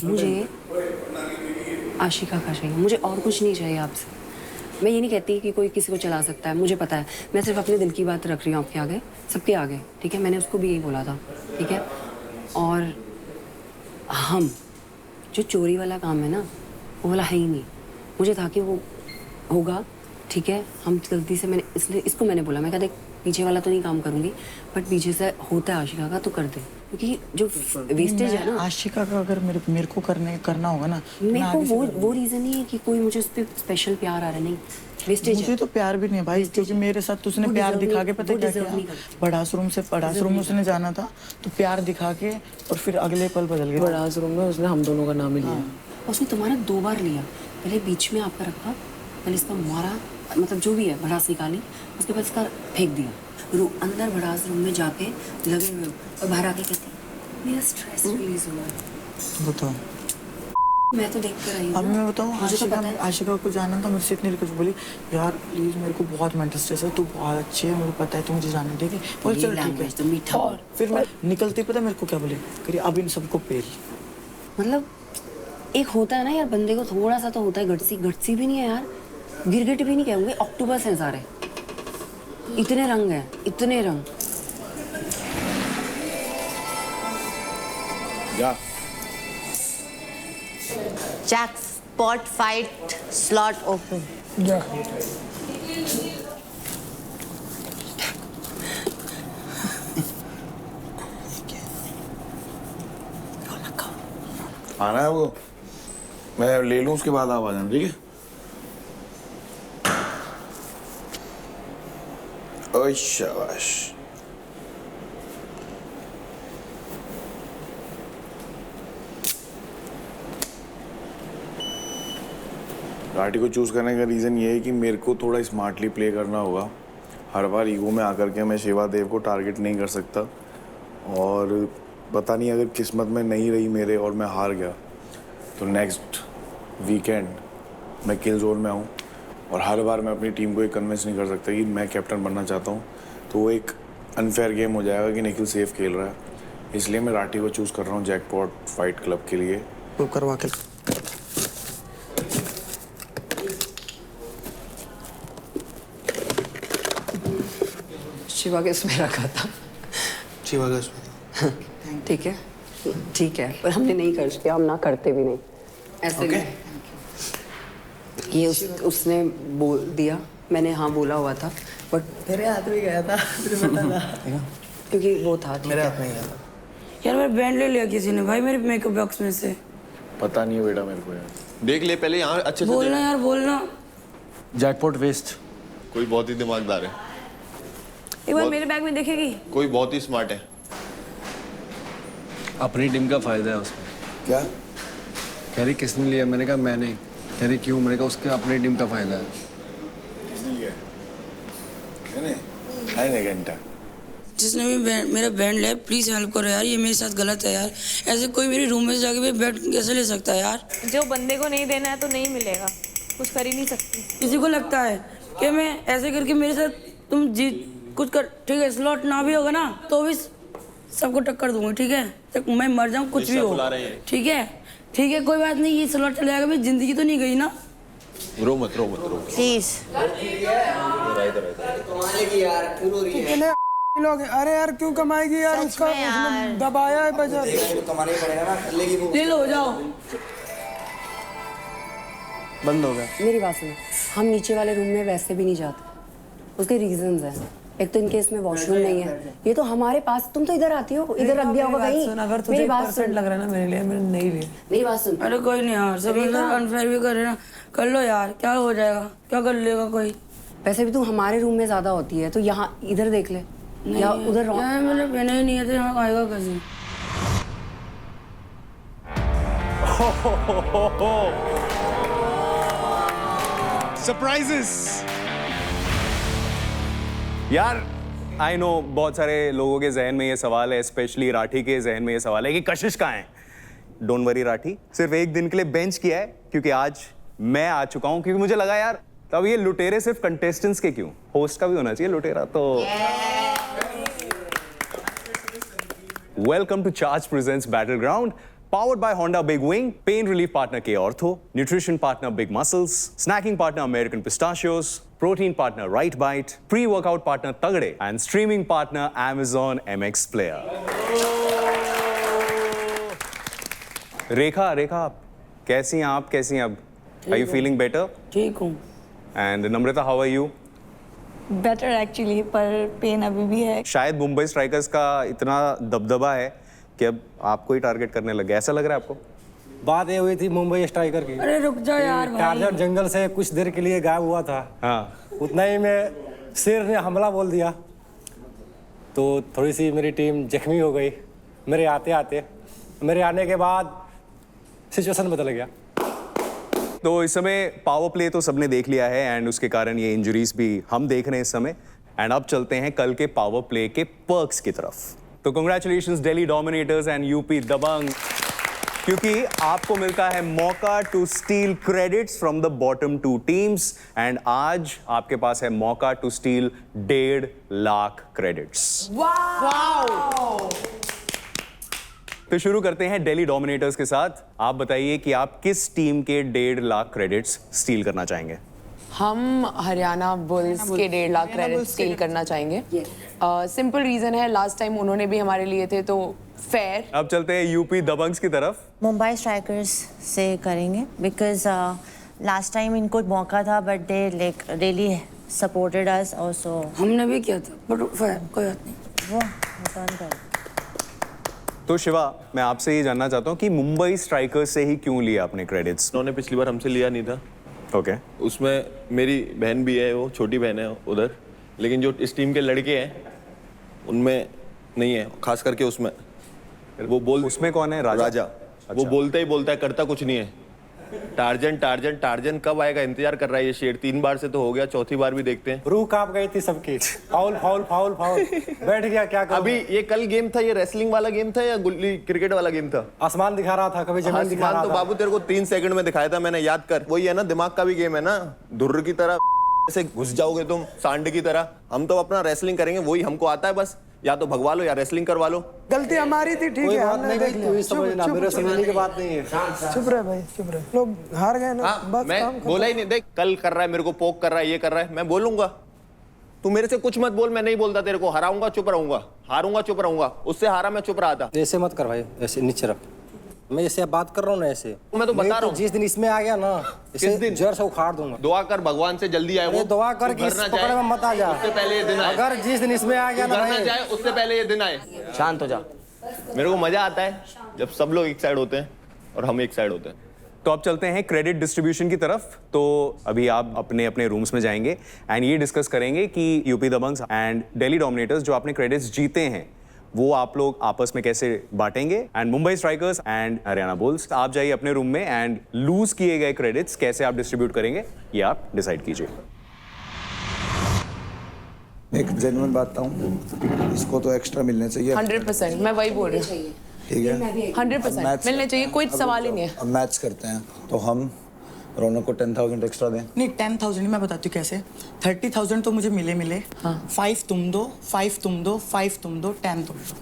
मुझे आशिका का चाहिए, मुझे और कुछ नहीं चाहिए आपसे। मैं ये नहीं कहती कि कोई किसी को चला सकता है, मुझे पता है। मैं सिर्फ अपने दिल की बात रख रही हूँ आपके आगे, सबके आगे, ठीक है? मैंने उसको भी यही बोला था, ठीक है? और हम जो चोरी वाला काम है ना, वो वाला है ही नहीं। मुझे था कि वो होगा, ठीक है? हम गलती से, मैंने इसलिए इसको मैंने बोला, मैं कहा देख पीछे वाला तो नहीं काम करूँगी, बट पीछे से होता है आशिका का तो कर दे, क्योंकि जो वेस्टेज है ना आशिका का अगर मेरे को करना होगा ना, मेरे को वो रीज़न नहीं है कि कोई मुझे उस पर स्पेशल प्यार आ रहा है, नहीं। वेस्टेज मुझे तो प्यार भी नहीं है भाई, क्योंकि मेरे साथ तो उसने प्यार दिखा के पता क्या किया, बड़ास रूम में उसने जाना था तो प्यार दिखा के और फिर अगले पल बदल गया। बड़ास रूम में उसने हम दोनों का नाम ही लिया। उसने तुम्हारा 2 बार लिया, पहले बीच में आपका रखा, पहले इसका मारा, मतलब जो भी है भड़ास निकाली, उसके बाद इसका फेंक दिया अंदर भड़ास रूम में जाके लगे हुए और बाहर आके कहती मेरा स्ट्रेस रिलीज हुआ। बताओ, मैं तो देख कर आई हूँ। अब मैं बताऊँ, मुझे तो आशिका को जाना था, मुझसे इतनी रिक्वेस्ट बोली यार प्लीज मेरे को बहुत मेंटल स्ट्रेस है, तू बहुत अच्छी है, मुझे पता है, तू मुझे जाना, ठीक है? बोल चल ठीक है। तो मीठा। और फिर मैं निकलते पता मेरे को क्या बोले, करिए अब इन सबको पेल। मतलब एक होता है ना यार, बंदे को थोड़ा सा तो होता है गट्सी भी नहीं है यार, गिरगिट भी नहीं कहूँगे, ऑक्टोपस हैं सारे, इतने रंग हैं, इतने रंग। Jackpot fight slot open. जा आना है वो, मैं ले लूँ उसके बाद आप आ जाना, ठीक है? ओए शाबाश। राठी को चूज करने का रीजन ये है कि मेरे को थोड़ा स्मार्टली प्ले करना होगा। हर बार ईगो में आकर के मैं शिवा देव को टारगेट नहीं कर सकता, और पता नहीं अगर किस्मत में नहीं रही मेरे और मैं हार गया तो नेक्स्ट वीकेंड मैं किल जोन में हूँ, और हर बार मैं अपनी टीम को ये कन्विंस नहीं कर सकता कि मैं कैप्टन बनना चाहता हूँ, तो वो एक अनफेयर गेम हो जाएगा कि निखिल सेफ खेल रहा है। इसलिए मैं राठी को चूज़ कर रहा हूँ जैकपॉट फाइट क्लब के लिए। तो करवा के शिवा के इसमें रखा था। शिवा का इसमें ठीक है, ठीक है, पर हमने नहीं खर्च किया, हम ना करते भी नहीं ऐसे। Okay. ये उसने बोल दिया, मैंने हाँ बोला हुआ था, बट तेरे हाथ में गया था, तुझे पता था क्योंकि वो था मेरे हाथ में गया था। यार मेरा बैंड ले लिया किसी ने भाई मेरे मेकअप बॉक्स में से। पता नहीं है बेटा मेरे को यार। देख ले पहले यहाँ अच्छे से बोलना यार बोलना। Jackpot waste. कोई बहुत ही दिमागदार है, एक बार मेरे बैग में देखेगी। कोई बहुत ही स्मार्ट है। अपनी टीम का फायदा है उसमें। क्या कह रही किसने लिया, मैंने कहा मैंने। कह रही क्यों, मैंने कहा उसके अपनी टीम का फायदा है। किसने लिया? मैंने घंटा जिसने भी मेरा बैंड लिया प्लीज हेल्प करो यार, ये मेरे साथ गलत है यार। ऐसे कोई मेरे रूम में जाके बैठ कैसे ले सकता है यार? जो बंदे को नहीं देना है तो नहीं मिलेगा, कुछ कर ही नहीं सकती। किसी को लगता है कि मैं ऐसे करके मेरे साथ तुम जीत कुछ कर, ठीक है? स्लॉट ना भी होगा ना तो भी सबको टक्कर दूंगा, ठीक है? तक मैं मर जाऊँ कुछ भी हो, ठीक है? ठीक है कोई बात नहीं, ये स्लॉट चले जाएगा, मेरी जिंदगी तो नहीं गई ना। रो मत रो मत रो। Please. लोग अरे यार क्यों कमाएगी यार, उसका उसने दबाया है पैसा, कमाना ही पड़ेगा ना, कर लेगी वो। ले लो जाओ। बंद हो गया। मेरी बात सुनो, हम नीचे वाले रूम में वैसे भी नहीं जाते, उसके रीजंस हैं। एक तो इनके इसमें वॉशरूम नहीं है, ये तो हमारे पास, तुम तो इधर आती हो, इधर रख दिया होगा कहीं। अगर तुझे परसेंट लग रहा है ना मेरे लिए, मैंने नहीं लिया। मेरी बात सुन। अरे कोई नहीं यार, सब अनफेयर भी कर रहे ना, कर लो यार, क्या हो जाएगा, क्या कर लेगा कोई? वैसे भी तू हमारे रूम में ज्यादा होती है, तो यहाँ इधर देख ले या उधर। मैंने पहना ही नहीं है तो यहाँ आएगा कैसे? सरप्राइजेस यार। आई नो बहुत सारे लोगों के जहन में ये सवाल है, स्पेशली राठी के जहन में ये सवाल है कि कशिश कहाँ है। डोंट वरी राठी, सिर्फ एक दिन के लिए बेंच किया है क्योंकि आज मैं आ चुका हूं, क्योंकि मुझे लगा यार तब ये लुटेरे सिर्फ कंटेस्टेंट्स के क्यों, होस्ट का भी होना चाहिए लुटेरा। तो welcome to charge presents battle ground, Powered by Honda Big Wing, pain relief partner K Ortho, nutrition partner Big Muscles, snacking partner American Pistachios, protein partner Right Bite, pre-workout partner Tagde, and streaming partner Amazon MX Player. रेखा कैसी हैं आप? कैसी हैं अब? Are you feeling better? ठीक हूँ। And Namrata, how are you? Better actually, पर pen अभी भी है। शायद मुंबई स्ट्राइकर्स का इतना दबदबा है कि अब आपको ही टारगेट करने लग गया, ऐसा लग रहा है आपको? बात ये हुई थी मुंबई स्ट्राइकर की। अरे रुक जा यार भाई। टारगेट जंगल से कुछ देर के लिए गायब हुआ था। हाँ। उतना ही में शेर ने हमला बोल दिया, तो थोड़ी सी मेरी टीम जख्मी हो गई मेरे आने के बाद सिचुएशन बदल गया। तो इस समय पावर प्ले तो सबने देख लिया है एंड उसके कारण ये इंजरीज भी हम देख रहे हैं इस समय। एंड अब चलते हैं कल के पावर प्ले के पर्क्स की तरफ। तो congratulations Delhi Dominators and UP Dabang, क्योंकि आपको मिलता है मौका to steal credits from the bottom two teams एंड आज आपके पास है मौका टू स्टील 1.5 लाख क्रेडिट्स। तो शुरू करते हैं दिल्ली डोमिनेटर्स के साथ। आप बताइए कि आप किस टीम के 1.5 लाख क्रेडिट्स स्टील करना चाहेंगे? हम हरियाणा बुल्स के 1.5 लाख क्रेडिट स्टील करना चाहेंगे। सिंपल रीजन है, लास्ट टाइम उन्होंने भी हमारे लिए थे तो फेयर। अब चलते हैं यूपी दबंग्स की तरफ। मुंबई स्ट्राइकर्स से करेंगे बिकॉज लास्ट टाइम इनको मौका था but they like really supported us also. हमने भी किया था बट कोई बात नहीं, वो रिटर्न कर। तो शिवा, मैं आपसे ये जानना चाहता हूँ कि मुंबई स्ट्राइकर्स से ही क्यों लिया आपने क्रेडिट्स? उन्होंने पिछली बार हमसे लिया नहीं था। ओके। उसमें मेरी बहन भी है, वो छोटी बहन है उधर, लेकिन जो इस टीम के लड़के हैं उनमें नहीं है, खास करके उसमें उसमें कौन है? राजा। अच्छा। वो बोलता ही बोलता है, करता कुछ नहीं है। टार्जन कब आएगा इंतजार कर रहा है ये शेर। 3 बार से तो हो गया, चौथी बार भी देखते हैं। रूह कांप गई थी सबकी। फाउल बैठ गया, क्या करूं? अभी ये कल गेम था, ये रेसलिंग वाला गेम था या गुल्ली क्रिकेट वाला गेम था? आसमान दिखा रहा था, कभी जमीन दिखा रहा था। तो बाबू तेरे को 3 सेकंड में दिखाया था मैंने, याद कर। वही है ना, दिमाग का भी गेम है ना। धुर्र की तरह ऐसे घुस जाओगे तुम, सांड की तरह। हम तो अपना रेसलिंग करेंगे, वही हमको आता है बस। या तो भगवा लो या रेसलिंग करवा लो। गलती हमारी थी, ठीक है, हमने देख लिया। समझना, मेरे समझने की बात नहीं है। चुप रहे भाई, चुप रहे। लोग हार गए ना, बस मैं बोला ही नहीं। देख, कल कर रहा है मेरे को, पोक कर रहा है, ये कर रहा है, मैं बोलूंगा। तू मेरे से कुछ मत बोल, मैं नहीं बोलता तेरे को। हराऊंगा चुप रहूंगा, हारूंगा चुप रहूंगा। उससे हारा मैं चुप रहा था। ऐसे मत कर भाई, ऐसे नीचे रख। मैं ऐसे बात कर रहा हूँ ना, ऐसे मैं तो बता रहा हूँ। जिस दिन इसमें आ गया ना, किस दिन जड़ से उखाड़ दूंगा। दुआ कर भगवान से जल्दी आए। वो दुआ कर कि इस पकड़ में मत आ जा, उससे पहले ये दिन आए। अगर जिस दिन इसमें आ गया ना भाई, जाए उससे पहले ये दिन आए। शांत हो जा। मेरे को मजा आता है जब सब लोग एक साइड होते हैं और हम एक साइड होते हैं। तो अब चलते हैं क्रेडिट डिस्ट्रीब्यूशन की तरफ। तो अभी आप अपने अपने रूम्स में जाएंगे एंड ये डिस्कस करेंगे कि UP Dabanggs and Delhi dominators जो आपने क्रेडिट्स जीते हैं वो आप लोग आपस में कैसे बांटेंगे। And Mumbai strikers and Haryana bulls, आप जाइए अपने रूम में एंड लूज किए गए क्रेडिट्स कैसे आप डिस्ट्रीब्यूट करेंगे ये आप डिसाइड कीजिए। एक जेन्युइन बात हूँ, इसको तो एक्स्ट्रा मिलने चाहिए। 100%, मैं वही बोल रही हूँ। ठीक है, 100% मिलने चाहिए, कोई सवाल ही नहीं है। अब मैच करते हैं तो हम रौनक को 10,000 एक्स्ट्रा दें। नहीं, 10,000 मैं बताती हूँ कैसे। 30,000 तो मुझे मिले। हाँ। 5 तुम दो, 5 तुम दो, 5 तुम दो, 10 तुम दो।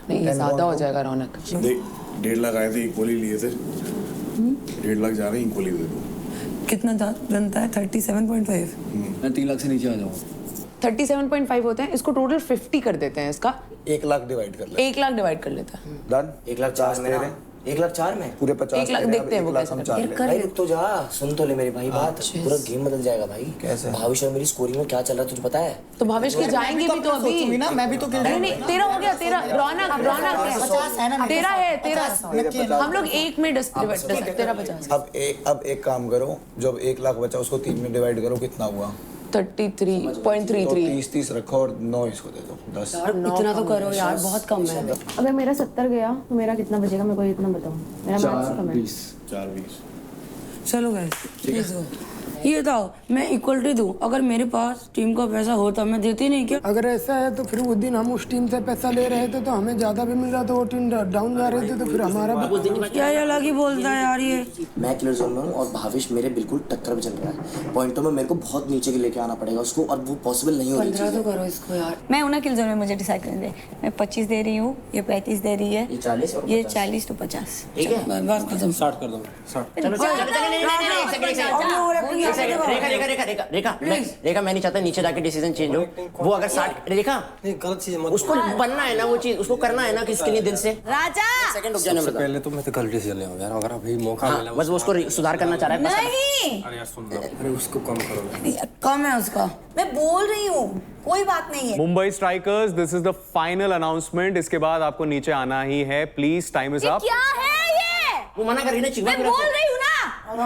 नहीं, ये ज्यादा हो जाएगा रौनक। 1.5 लाख आए थे, इक्वली लिए थे। 1.5 लाख जा रहे हैं, इक्वली दे दो। कितना बनता है? 37.5। मैं 3 लाख से नीचे आ जाऊँ। 37.5 होते हैं, इसको टोटल 50 कर देते हैं। इसका 1 लाख डिवाइड कर ले। 1 लाख डिवाइड कर लेता है। डन। 1 लाख 4 में, 1 लाख 4 में पूरे 50। 1 लाख देखते हैं वो कैसे भाई। रुक तो जा, सुन तो ले मेरी भाई बात। पूरा गेम बदल जाएगा भाई। कैसे? भाविश और मेरी स्कोरिंग में क्या चल रहा है तुझे पता है? तो भाविश की जाएंगे भी तो अभी ना, मैं भी तो नहीं, तेरा हो गया। तेरा रौनक तेरा है, तेरा। हम लोग 1 में तेरा 50। अब एक काम करो, जब 1 लाख बचा उसको 3 में डिवाइड करो, कितना हुआ? 33.33। 30 रखो और 9 इसको दे दो। 10। इतना तो करो यार, बहुत कम है। अगर मेरा 70 गया तो मेरा कितना बचेगा? मेरे को इतना बताओ, मेरा मैथ्स कम है। 4-20। चलो गाइस, ये था मैं इक्वलिटी दूं, अगर मेरे पास टीम का पैसा होता मैं देती नहीं क्या? अगर ऐसा है तो फिर उस दिन हम उस टीम से पैसा ले रहे थे तो हमें ज्यादा भी मिल रहा था, वो टीम डाउन जा रही थी तो फिर हमारा क्या ये अलग ही बोलता है यार ये। मैं क्लियर जोन में हूँ और भावेश मेरे बिल्कुल टक्कर में चल रहा है। पॉइंटों में मेरे को बहुत नीचे के लेके आना पड़ेगा उसको और वो पॉसिबल नहीं हो रही 15 तो करो इसको यार। मैं हूं ना किल जोन में, मुझे डिसाइड करने दे। मैं 25 दे रही हूँ, ये 35 दे रही है, ये 40 और ये 40 तो 50। ठीक है बात खत्म। स्टार्ट कर दो स्टार्ट। चलो रेखा मैं नहीं चाहता नीचे जाके डिसीजन चेंज हो। वो अगर 60 रेखा गलत चीज मत उसको बनना है ना, वो चीज उसको करना है ना किसके लिए दिल से। राजा सेकंड रुक जाने सबसे पहले तो मैं तो गलत डिसीजन ले यार, अगर अभी मौका मिला बस वो उसको सुधार करना चाह रहा है। नहीं, अरे यार सुन लो, अरे उसको कम करो। कम है उसका, मैं बोल रही हूँ कोई बात नहीं है। Mumbai strikers, this is the final announcement. इसके बाद आपको नीचे आना ही है। Please, time is up. क्या है ये? वो मना कर रही ना, चिल्ला मैं बोल रही हूँ ना।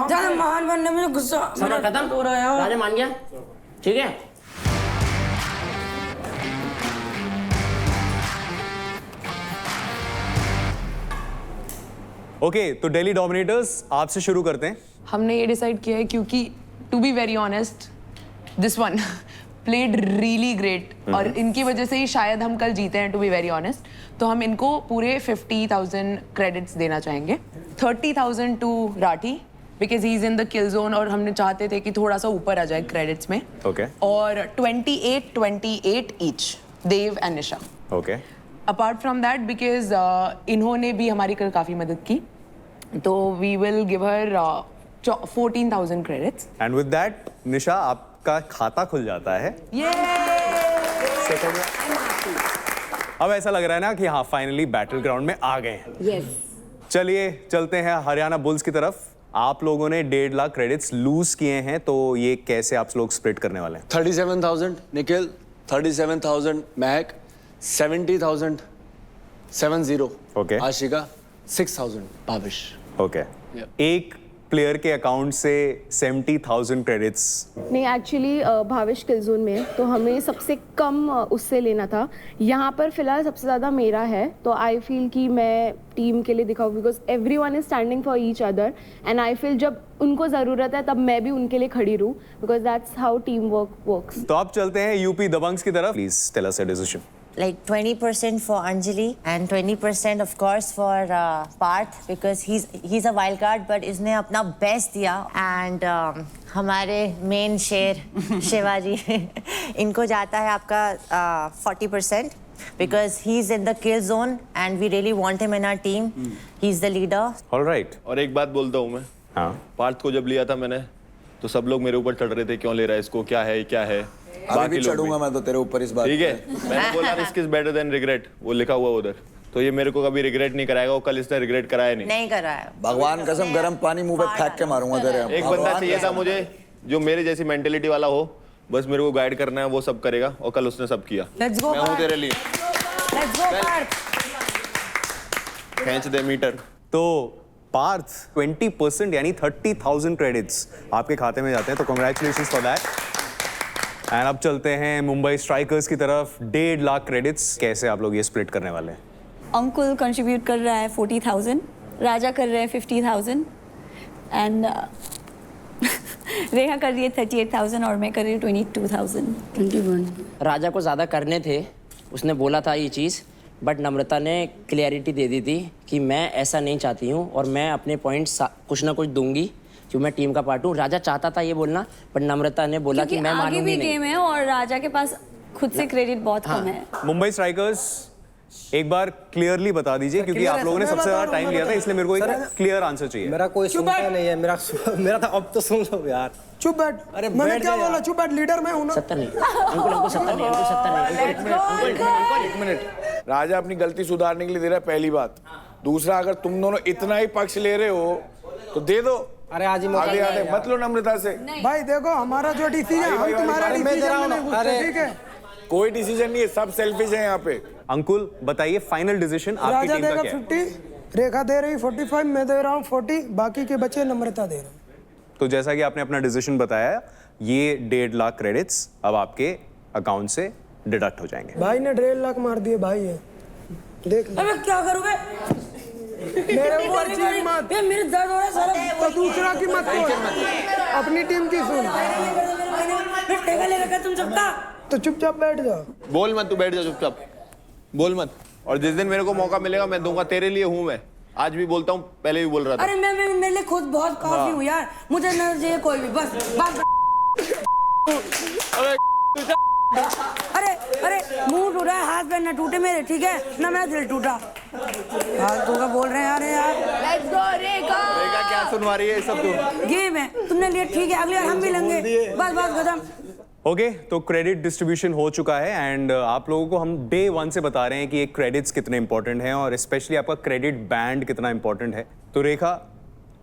ज्यादा महान बनने में गुस्सा खत्म हो रहा है। राजा मान गया, ठीक है। ओके, तो दिल्ली डोमिनेटर्स आपसे शुरू करते हैं। हमने ये डिसाइड किया है क्योंकि to be very honest this one played really great और इनकी वजह से ही शायद हम कल जीते हैं, टू बी वेरी ऑनेस्ट। तो हम इनको पूरे 50,000 क्रेडिट्स देना चाहेंगे। 30,000 to Rathi because he is in the kill zone और हमने चाहते थे कि थोड़ा सा ऊपर आ जाए क्रेडिट्स में। ओके। और 28 each Dev and Nisha. Okay. Apart from that because इन्होंने भी हमारी कल काफ़ी मदद की, तो we will give her 14,000 credits. And with that Nisha आपका खाता खुल जाता है। अब ऐसा लग रहा है ना कि हाँ फाइनली बैटल ग्राउंड में आ गए हैं। यस। चलिए चलते हैं हरियाणा बुल्स की तरफ। आप लोगों ने 1.5 लाख क्रेडिट्स लूज किए हैं, तो ये कैसे आप लोग स्प्लिट करने वाले हैं? 37,000 निखिल, 37,000 महक, 70,000 70 ओके। आशिका, 6,000 भाविश। ओके। एक प्लेयर के अकाउंट से 70,000 क्रेडिट्स। नहीं एक्चुअली भावेश किल जोन में है, तो हमें सबसे कम उससे लेना था। यहाँ पर फिलहाल सबसे ज़्यादा मेरा है, तो आई फील कि मैं टीम के लिए दिखाऊँ because everyone is standing for each other and I feel जब उनको ज़रूरत है तब मैं भी उनके लिए खड़ी रहूँ because that's how team work works. तो आप चलते हैं यूपी दबंग्स की तरफ। Please tell us a decision. Like 20% for Anjali and 20% of course for Parth because he's a wild card but इसने अपना बेस्ट दिया and हमारे मेन शेर शिवाजी इनको जाता है आपका 40% because he's in the kill zone and we really want him in our team. He's the leader. All right. और एक बात बोलता हूँ मैं, हाँ। पार्थ को जब लिया था मैंने तो सब लोग मेरे ऊपर चढ़ रहे थे, क्यों ले रहा है इसको, क्या है क्या है। अभी भी चढ़ूंगा मैं तो तेरे ऊपर इस बात। ठीक है, मैंने बोला risk is better than regret, वो लिखा हुआ उधर, तो ये मेरे को कभी रिग्रेट नहीं कराएगा। वो कल इसने रिग्रेट कराया नहीं कराया। भगवान कसम गर्म पानी मुंह पे फेंक के मारूंगा तेरे। एक बंदा चाहिए था मुझे जो मेरे जैसी मेंटेलिटी वाला हो, बस मेरे को गाइड करना है, वो सब करेगा और कल उसने सब किया। Let's go, मैं हूँ तेरे लिए। Let's go, Partha. खींच दे मीटर। तो पार्थ 20% यानी 30,000 क्रेडिट्स आपके खाते में जाते हैं, तो कांग्रेचुलेशंस फॉर दैट। एंड अब चलते हैं मुंबई स्ट्राइकर्स की तरफ। 1.5 लाख क्रेडिट्स कैसे आप लोग ये स्प्लिट करने वाले हैं? अंकुल कंट्रीब्यूट कर रहा है 40,000, राजा कर रहे हैं 50,000 एंड रेखा कर रही है 38,000 और मैं कर रही हूँ 22,000। 21। राजा को ज़्यादा करने थे, उसने बोला था ये चीज़, बट नम्रता ने क्लियरिटी दे दी थी कि मैं ऐसा नहीं चाहती हूँ और मैं अपने पॉइंट्स कुछ ना कुछ दूंगी क्योंकि मैं टीम का पार्ट हूँ। राजा चाहता था ये बोलना, पर नम्रता ने बोला कि मैं मानूंगी नहीं। आगे भी गेम है और राजा के पास खुद से क्रेडिट बहुत कम है। मुंबई स्ट्राइकर्स एक बार क्लियरली बता दीजिए, क्योंकि आप लोगों ने सबसे ज्यादा टाइम लिया था, इसलिए मेरे को एक क्लियर आंसर चाहिए। मेरा कोई सुनता नहीं है, मेरा था। अब तो सुन लो यार। चुप बैठ। अरे मैंने क्या बोला? चुप बैठ, लीडर मैं हूं ना। 70 नहीं, अंकुल 70 नहीं, अंकुल 70 नहीं। एक मिनट, राजा अपनी गलती सुधारने के लिए दे रहा है, पहली बात। दूसरा, अगर तुम दोनों इतना ही पक्ष ले रहे हो तो दे दो। अरे आज ही आगे आगे मत लो नम्रता से। भाई देखो हमारा जो डिसीजन, हम तुम्हारा डिसीजन में नहीं पूछते, ठीक है? कोई डिसीजन नहीं है, सब सेल्फिश है यहाँ पे। अंकुल बताइए फाइनल डिसीजन आपकी राजा टीम का देगा क्या है? 50, रेखा दे रही 45, मैं दे रहा हूँ 40, बाकी के बच्चे नम्रता दे रहे। तो जैसा कि आपने अपना डिसीजन बताया, ये 1.5 लाख क्रेडिट्स अब आपके अकाउंट से डिडक्ट हो जाएंगे। भाई ने 1.5 लाख मार दिए भाई है, देख ले। अबे क्या करोगे? मेरे ऊपर चीख मत। ये मेरे दर्द हो रहा है सारा। तो दूसरा की मत बोल, अपनी टीम की सुन। फिर टेका ले रखा तुम सबका। तो चुपचाप बैठ जाओ। बोल मत, तू बैठ जा चुपचाप, बोल मत। और जिस दिन मेरे को मौका मिलेगा मैं दूंगा, तेरे लिए हूँ मैं। आज भी बोलता हूँ, पहले भी बोल रहा था। अरे मैं मेरे लिए खुद बहुत काफी हूँ यार, मुझे ना चाहिए कोई भी, बस बात। अरे अरे मुंह टूटा है, हाथ पैर ना टूटे मेरे, ठीक है ना, मेरा दिल टूटा। फालतू का बोल रहे हैं यार। लेट्स गो रेखा। रेखा क्या सुनवा रही है ये सब? तू गेम है, तुमने लिया ठीक है, अगली बार हम भी लेंगे, बस बस खत्म। ओके, तो क्रेडिट डिस्ट्रीब्यूशन हो चुका है एंड आप लोगों को हम डे 1 से बता रहे हैं कि ये क्रेडिट्स कितने इंपॉर्टेंट हैं और स्पेशली आपका क्रेडिट बैंड कितना इंपॉर्टेंट है। तो रेखा,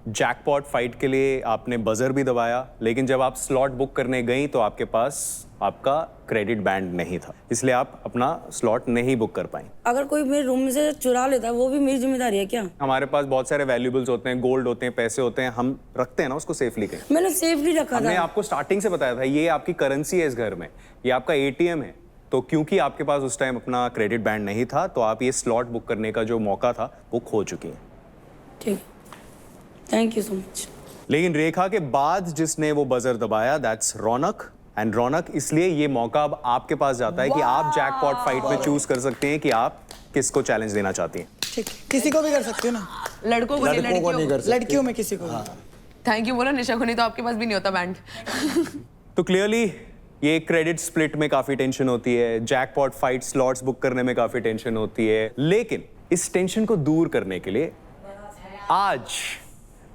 जैकपॉट फाइट के लिए आपने बजर भी दबाया, लेकिन जब आप स्लॉट बुक करने गई तो आपके पास आपका क्रेडिट बैंड नहीं था, इसलिए आप अपना स्लॉट नहीं बुक कर पाई। अगर कोई मेरे रूम में से चुरा लेता है वो भी मेरी जिम्मेदारी है क्या? हमारे पास बहुत सारे वैल्यूबल्स होते हैं, गोल्ड होते हैं, पैसे होते हैं, हम रखते हैं ना उसको सेफली कहीं। मैंने सेफली रखा हमने था। आपको स्टार्टिंग से बताया था ये आपकी करेंसी है इस घर में, ये आपका एटीएम है। तो क्योंकि आपके पास उस टाइम अपना क्रेडिट बैंड नहीं था तो आप ये स्लॉट बुक करने का जो मौका था वो खो चुकी हैं। ठीक, थैंक यू सो मच। लेकिन रेखा के बाद जिसने वो बजर दबाया दैट्स रौनक, एंड रौनक इसलिए ये मौका अब आपके पास जाता है कि आप जैकपॉट फाइट में चूज कर सकते हैं कि आप किसको चैलेंज देना चाहती हैं। ठीक, किसी को भी कर सकते हो ना, लड़कों को नहीं कर सकते। लड़कियों में किसी को। थैंक यू बोलो निशा को, नहीं तो आपके पास भी नहीं होता बैंड। तो क्लियरली ये क्रेडिट स्प्लिट में काफी टेंशन होती है, जैकपॉट फाइट स्लॉट्स बुक करने में काफी टेंशन होती है, लेकिन इस टेंशन को दूर करने के लिए आज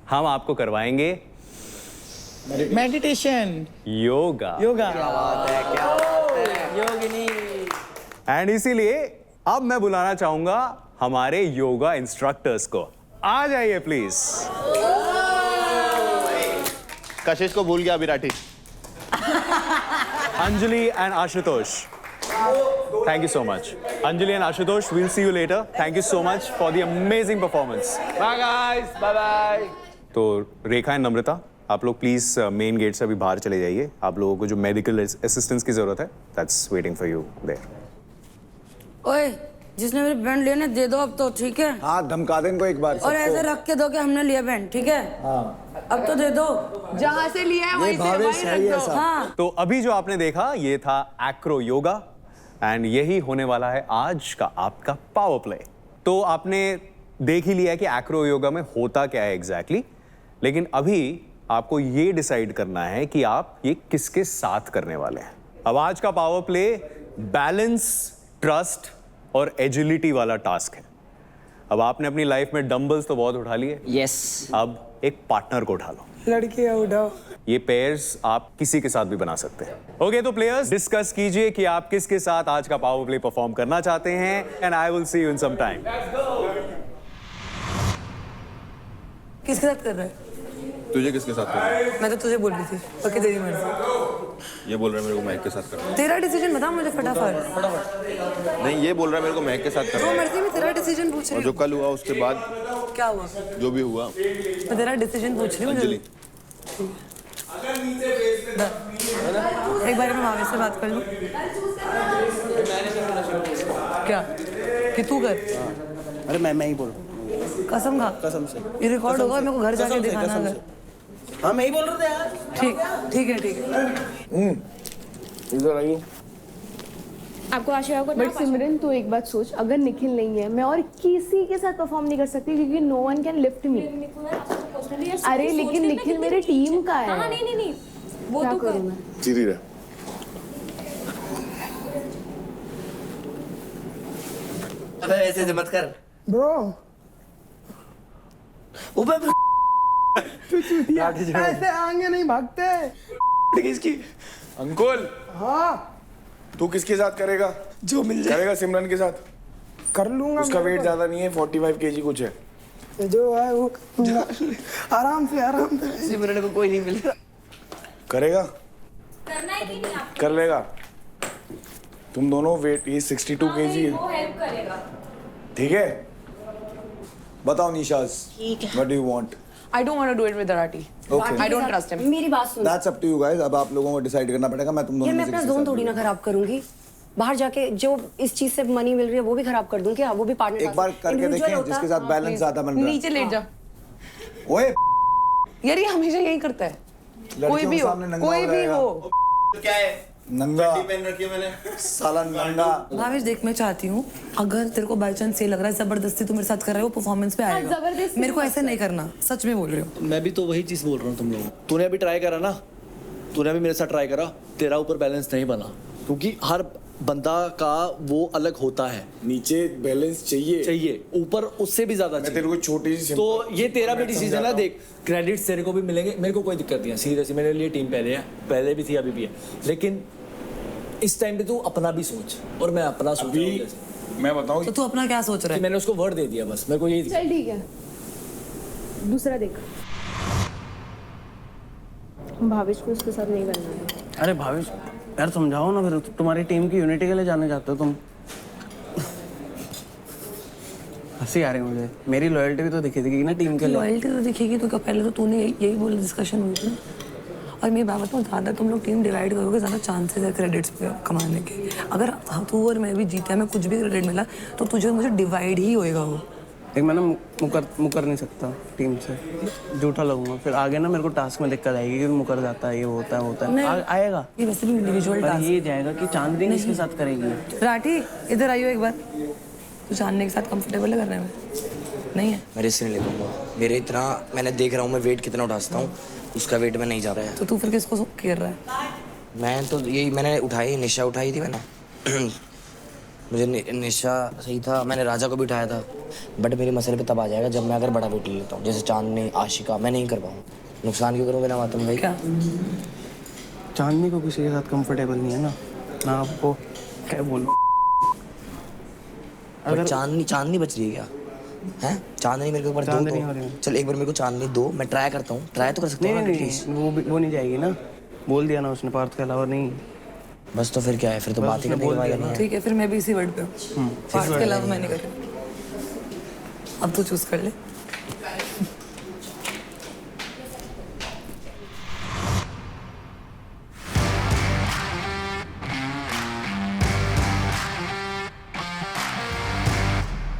हम आपको करवाएंगे meditation, yoga. Yoga. Yogini. And इसीलिए अब मैं बुलाना चाहूंगा हमारे योगा इंस्ट्रक्टर्स को। आ जाइए प्लीज। कशिश को भूल गया विराटी। Anjali and Ashutosh, thank you so much. Anjali and Ashutosh, we'll see you later. Thank you so much for the amazing performance. Bye guys, bye bye. तो रेखा एंड नम्रता, आप लोग प्लीज मेन गेट से अभी बाहर चले जाइए। आप लोगों को जो मेडिकल असिस्टेंस की जरूरत है that's waiting for you there. ओए, जिसने मेरे बैंड लिया ना दे दो अब तो, ठीक है? हाँ, धमका दें इनको एक बार। और ऐसे रख के दो कि हमने लिया बैंड, ठीक है? हाँ। अब तो दे दो। जहाँ से लिया है वहीं से वहीं रख दो। हाँ। तो अभी जो आपने देखा ये था एक्रो योगा एंड यही होने वाला है आज का आपका पावर प्ले। तो आपने देख ही लिया कि एक्रो योगा में होता क्या है एग्जैक्टली, लेकिन अभी आपको ये डिसाइड करना है कि आप ये किसके साथ करने वाले हैं। अब आज का पावर प्ले बैलेंस, ट्रस्ट और एजिलिटी वाला टास्क है। अब आपने अपनी लाइफ में डंबल्स तो बहुत उठा लिए, यस, अब एक पार्टनर को उठा लो। लड़कियां उठाओ। ये पेयर्स आप किसी के साथ भी बना सकते हैं। ओके, तो प्लेयर्स डिस्कस कीजिए कि आप किसके साथ आज का पावर प्ले परफॉर्म करना चाहते हैं and I will see you in some time. किसके साथ कर रहा है? तुझे किसके साथ करना? मैं तो तुझे बोल रही थी, बाकी तेरी मर्जी। ये बोल रहा है मेरे को महक के साथ करना। तेरा डिसीजन बता मुझे फटाफट। नहीं, ये बोल रहा है मेरे को महक के साथ तो करना। मर्जी में तेरा डिसीजन पूछ और रही जो हूँ। कल हुआ उसके बाद क्या हुआ? जो भी हुआ, मैं तेरा डिसीजन पूछ रही हूँ। अंजलि एक बार मैं भावेश से बात कर लूँ। क्या कि तू कर? अरे मैं ही बोल रहा हूँ। कसम खा। कसम से। ये रिकॉर्ड होगा, मेरे को घर जाके दिखाना अगर। हाँ, मैं ही बोल रहा था यार। ठीक है ठीक है। इधर आइए। आपको आशा को बट सिमरन तो एक बात सोच, अगर निखिल नहीं है मैं और किसी के साथ परफॉर्म नहीं कर सकती क्योंकि no one can lift me. अरे लेकिन निखिल मेरे टीम का है। नहीं वो क्या तो करूं मैं? सीधी रह। ऐसे मत कर ब्रो। ऊपर ऐसे आगे नहीं भागते। किसकी? अंकुल। हाँ, तू किसके साथ करेगा? जो मिल जाए करेगा सिमरन के साथ। कर लूंगा। उसका वेट ज्यादा नहीं है, 45 kg कुछ है। जो है वो आराम से। सिमरन को कोई नहीं मिलेगा। करेगा? करना है कि नहीं आपको? कर लेगा। तुम दोनों वेट, ये 62 kg है। वो हेल्प करेगा। ठीक है, बताओ निशाज, what do you want? I don't want to do it with Arati. Okay. I don't trust him. मेरी बात सुन That's up to you guys. अब आप लोगों को डिसाइड करना पड़ेगा। मैं तुम ये दोनों मैं में से अपना किसी के जोन साथ थोड़ी ना करूंगा। खराब करूंगी। बाहर जाके जो इस चीज से मनी मिल रही है वो भी खराब कर दूं क्या? वो भी पार्टनर एक बार करके देखें जिसके साथ बैलेंस ज्यादा बन रहा है। नीचे लेट जा। ओए यार ये हमेशा यही करता है, कोई भी हो, कोई भी हो। क्या है नंगा पहन रखी है मैंने, साला नंगा। भावेश देख, मैं चाहती हूँ अगर तेरे को बाई चांस ये लग रहा है जबरदस्ती तू मेरे साथ कर रहे हो, परफॉर्मेंस पे आएगा। मेरे को ऐसे नहीं करना, सच में बोल रही हूँ। मैं भी तो वही चीज़ बोल रहा हूँ तुम लोग। तूने अभी ट्राई करा ना, तूने अभी मेरे साथ ट्राई करा, तेरा ऊपर बैलेंस नहीं बना, क्योंकि हर बंदा का वो अलग होता है। नीचे बैलेंस चाहिए, ऊपर उससे भी ज्यादा चाहिए। तेरे को छोटी सी तो ये तेरा भी डिसीजन है। देख, क्रेडिट्स तेरे को भी मिलेंगे, मेरे को कोई दिक्कत नहीं है। सीरियसली मेरे लिए टीम पहले है, पहले भी थी अभी भी है, लेकिन इस टाइम पे तू अपना भी सोच और मैं अपना सोच रहा हूं। मैं बताऊं तो तू अपना क्या सोच रहा है? मैंने उसको वर्ड दे दिया, बस मेरे को यही चल ठीक है, दूसरा देख। भावेश को उसके साथ नहीं करना है। अरे भावेश यार समझाओ ना, फिर तुम्हारी टीम की यूनिटी के लिए जाने जाते हो तुम। हंसी आ रही है मुझे, मेरी लॉयल्टी भी तो दिखेगी ना टीम के लिए। लॉयल्टी तो दिखेगी तो क्या, पहले तो तूने यही बोला, डिस्कशन हुई थी। और मेरी बात बताऊँ, ज़्यादा तुम लोग टीम डिवाइड करोगे ज़्यादा चांसेस है क्रेडिट्स पे कमाने के। अगर तू और मैं भी जीते, हमें कुछ भी क्रेडिट मिला तो तुझे मुझे डिवाइड ही होएगा वो। एक मैं ना मुकर नहीं सकता टीम से, झूठा लगूंगा फिर आगे ना, मेरे को टास्क में दिक्कत आएगी कि मुकर जाता है, ये होता है आएगा। ये वैसे भी इंडिविजुअल टास्क ये जाएगा कि चांदनी किसके साथ करेगी। राठी इधर आइयो एक बार, तू चांदनी के साथ कंफर्टेबल है करने में? नहीं है, मैं रिस्क नहीं ले पाऊंगा। मेरे इतना मैंने देख रहा हूँ, मैं वेट कितना उठा सकता हूँ, उसका वेट में नहीं जा रहा है। तो तू फिर किसको कर रहा है? मैं तो यही मैंने उठाई, निशा उठाई थी मैंने। मुझे निशा सही था, मैंने राजा को भी उठाया था, बट मेरे मसले पे तब आ जाएगा जब मैं अगर बड़ा वेट ले लेता हूँ, जैसे चांदनी, आशिका। मैं नहीं कर पाऊँ, नुकसान क्यों करूँ बिना मातम भाई? क्या चांदनी को किसी के साथ कंफर्टेबल नहीं है ना आपको क्या बोलूं। अगर चांदनी बच रही है क्या? हैं? चांदनी मेरे को ऊपर दो, चल एक बार मेरे को चांदनी दो, मैं ट्राई करता हूँ, ट्राई तो कर सकता हूँ। नहीं, वो नहीं जाएगी ना, बोल दिया ना उसने, पार्थ के अलावा नहीं। बस तो फिर क्या है, फिर तो बात ही करने के बाद नहीं है। ठीक है, फिर मैं भी इसी वर्ड पे हूँ, पार्थ के अलावा मैं नहीं कर रही। अब तू चूज कर ले।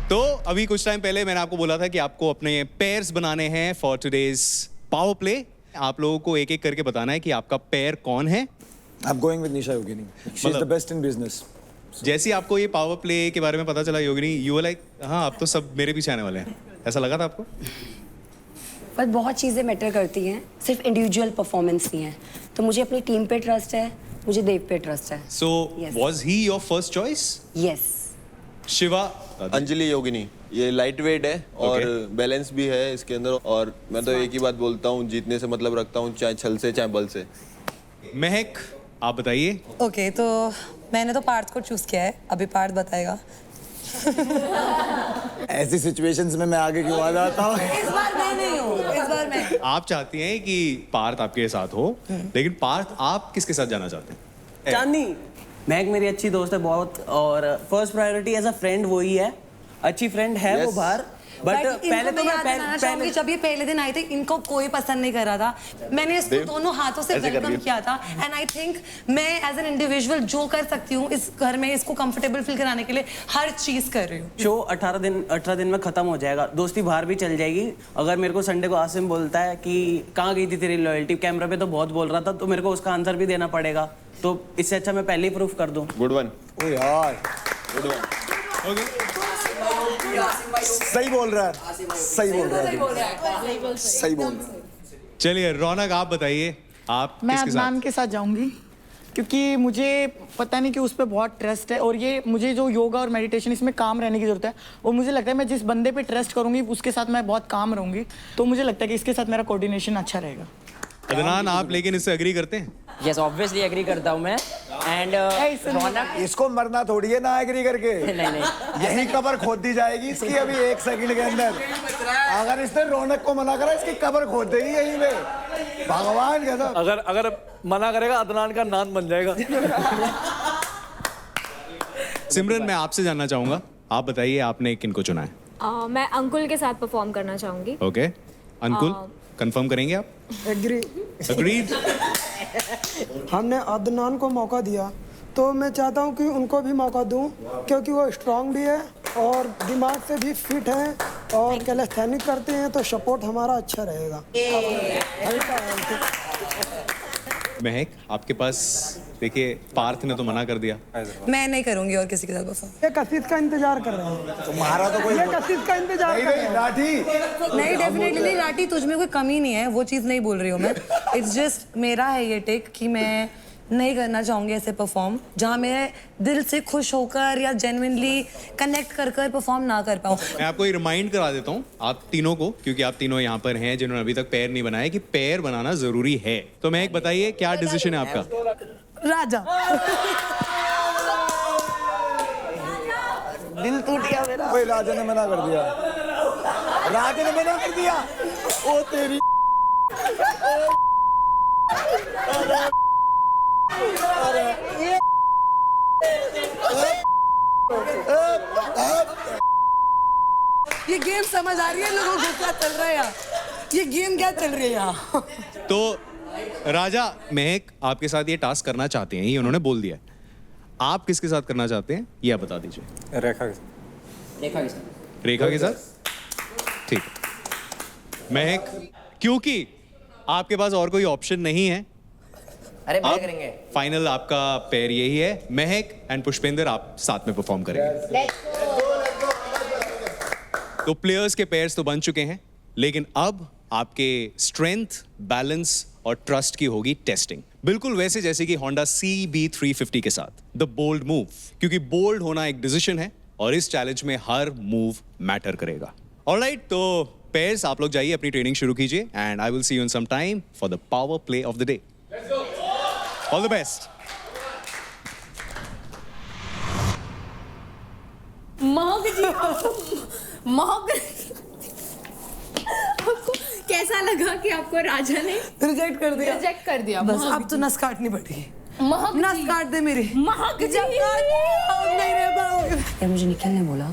तो अभी कुछ टाइम पहले मैंने आपको बोला था कि आपको अपने पेयर्स बनाने हैं फॉर टुडेज पावर प्ले। आप लोगों को एक एक करके बताना है कि आपका पेयर कौन है। I'm going with Nisha Yogini. She's the best in business. जैसे ही आपको ये पावर प्ले के बारे में पता चला योगिनी, यू वर लाइक हाँ अब तो सब मेरे पीछे आने वाले हैं, ऐसा लगा था आपको? पर बहुत चीज़ें मैटर करती हैं, सिर्फ इंडिविजुअल परफॉर्मेंस नहीं है। तो मुझे अपनी टीम पे ट्रस्ट है, मुझे देव पे ट्रस्ट है। So was he your first choice? Yes. Shiva, Anjali Yogini, ये लाइट वेट है और बैलेंस भी है इसके अंदर। और मैं तो एक ही बात बोलता हूँ, जीतने से मतलब रखता हूँ, चाहे छल से चाहे बल से। महक, आप बताइए। ओके, तो मैंने तो पार्थ को चूज किया है, अभी पार्थ बताएगा। ऐसी सिचुएशंस में मैं आगे क्यों आ जाता हूँ? इस बार मैं नहीं हूँ, इस बार मैं। आप चाहती हैं कि पार्थ आपके साथ हो, लेकिन पार्थ आप किसके साथ जाना चाहते हैं? चांदनी, महक मेरी अच्छी दोस्त है बहुत, और first priority as a friend वही है, अच्छी फ्रेंड है वो बाहर। बट पहले तो मैं पहले जब ये पहले दिन आए थे, इनको कोई पसंद नहीं कर रहा था। मैंने इसको दोनों हाथों से वेलकम किया था, एंड आई थिंक मैं एज एन इंडिविजुअल जो कर सकती हूँ इस घर में, इसको कंफर्टेबल फील कराने के लिए हर चीज कर रही हूँ। शो 18 दिन में खत्म हो जाएगा, दोस्ती बाहर भी चल जाएगी। अगर मेरे को संडे को आसिम बोलता है कि कहाँ गई थी तेरी लॉयल्टी, कैमरा पे तो बहुत बोल रहा था, तो मेरे को उसका आंसर भी देना पड़ेगा। तो इससे अच्छा मैं पहले ही प्रूफ कर दूं। Good one. ओ यार, गुड वन। ओके, सही बोल रहा है, सही बोल रहा है। चलिए रौनक, आप बताइए, आप मैं किसके अदनान साथ? के साथ जाऊंगी, क्योंकि मुझे पता नहीं कि उस पर बहुत ट्रस्ट है, और ये मुझे जो योगा और मेडिटेशन इसमें काम रहने की ज़रूरत है। और मुझे लगता है मैं जिस बंदे पे ट्रस्ट करूंगी उसके साथ मैं बहुत काम रहूंगी, तो मुझे लगता है कि इसके साथ मेरा कोऑर्डिनेशन अच्छा रहेगा। अदनान, आप लेकिन इससे एग्री करते हैं? यस, ऑब्वियसली एग्री करता हूँ मैं। एंड रौनक, इसको मरना थोड़ी है ना एग्री करके। नहीं, यही कबर खोद दी जाएगी इसकी अभी 1 सेकंड के अंदर। अगर इसने रौनक को मना करा, इसकी कबर खोद देगी यहीं पे। भगवान का अगर मना करेगा, अदनान का नाम बन जाएगा। सिमरन, मैं आपसे जानना चाहूंगा, आप बताइए आपने किनको चुना है? मैं अंकुल के साथ परफॉर्म करना चाहूंगी। ओके, अंकुल कंफर्म करेंगे आप? एग्री। Agreed? हमने अदनान को मौका दिया तो मैं चाहता हूँ कि उनको भी मौका दूँ, क्योंकि वो स्ट्रांग भी है और दिमाग से भी फिट हैं और कैलिस्थेनिक करते हैं, तो सपोर्ट हमारा अच्छा रहेगा। महक, आपके पास देखिए पार्थ ने तो मना कर दिया। मैं नहीं करूंगी और किसी के साथ परफॉर्म। ये कशिश का इंतजार कर रहे हैं। तुम्हारा तो कोई ये कशिश का इंतजार कर रहे हैं। राठी नहीं, डेफिनेटली राठी, तुझ में कोई कमी नहीं है, वो चीज़ नहीं बोल रही हूँ मैं। इट्स जस्ट मेरा है ये टेक कि मैं नहीं करना चाहूँगी ऐसे परफॉर्म जहाँ मैं दिल से खुश होकर या जेन्युइनली कनेक्ट कर परफॉर्म ना कर पाऊँ। मैं आपको ये रिमाइंड करा देता हूँ आप तीनों को, क्योंकि आप तीनों यहाँ पर हैं जिन्होंने अभी तक पैर नहीं बनाया, कि पैर बनाना जरूरी है। तो महक बताइए क्या डिसीजन है आपका? राजा। दिल टूट गया मेरा। ओए राजा ने मना कर दिया, राजा ने मना कर दिया। ओ तेरी ये गेम समझ आ रही है लोगों को क्या चल रहा है यार? ये गेम क्या चल रही है यहाँ? तो राजा, महक आपके साथ ये टास्क करना चाहते हैं, ये उन्होंने बोल दिया है। आप किसके साथ करना चाहते हैं ये आप बता दीजिए। रेखा के साथ। रेखा के साथ। रेखा के साथ, ठीक है। महक, क्योंकि आपके पास और कोई ऑप्शन नहीं है, अरे अब करेंगे। फाइनल आपका पैर यही है। महक एंड पुष्पेंद्र आप साथ में परफॉर्म करेंगे। तो प्लेयर्स के पैर्स तो बन चुके हैं, लेकिन अब आपके स्ट्रेंथ, बैलेंस और ट्रस्ट की होगी टेस्टिंग, बिल्कुल वैसे जैसे कि होंडा CB350 के साथ द बोल्ड मूव, क्योंकि बोल्ड होना एक डिसीजन है और इस चैलेंज में हर मूव मैटर करेगा। ऑलराइट, तो पेयर्स आप लोग जाइए, अपनी ट्रेनिंग शुरू कीजिए and I will see you in some time for the power play of the day. All the best. Mehak ji, महक आपको कैसा लगा कि आपको राजा ने रिजेक्ट कर दिया? रिजेक्ट कर दिया। बस अब तो नस काटनी पड़ेगी। महक नस काट दे मेरी। महक जी, नहीं रह पाओगे। यार मुझे निखिल ने बोला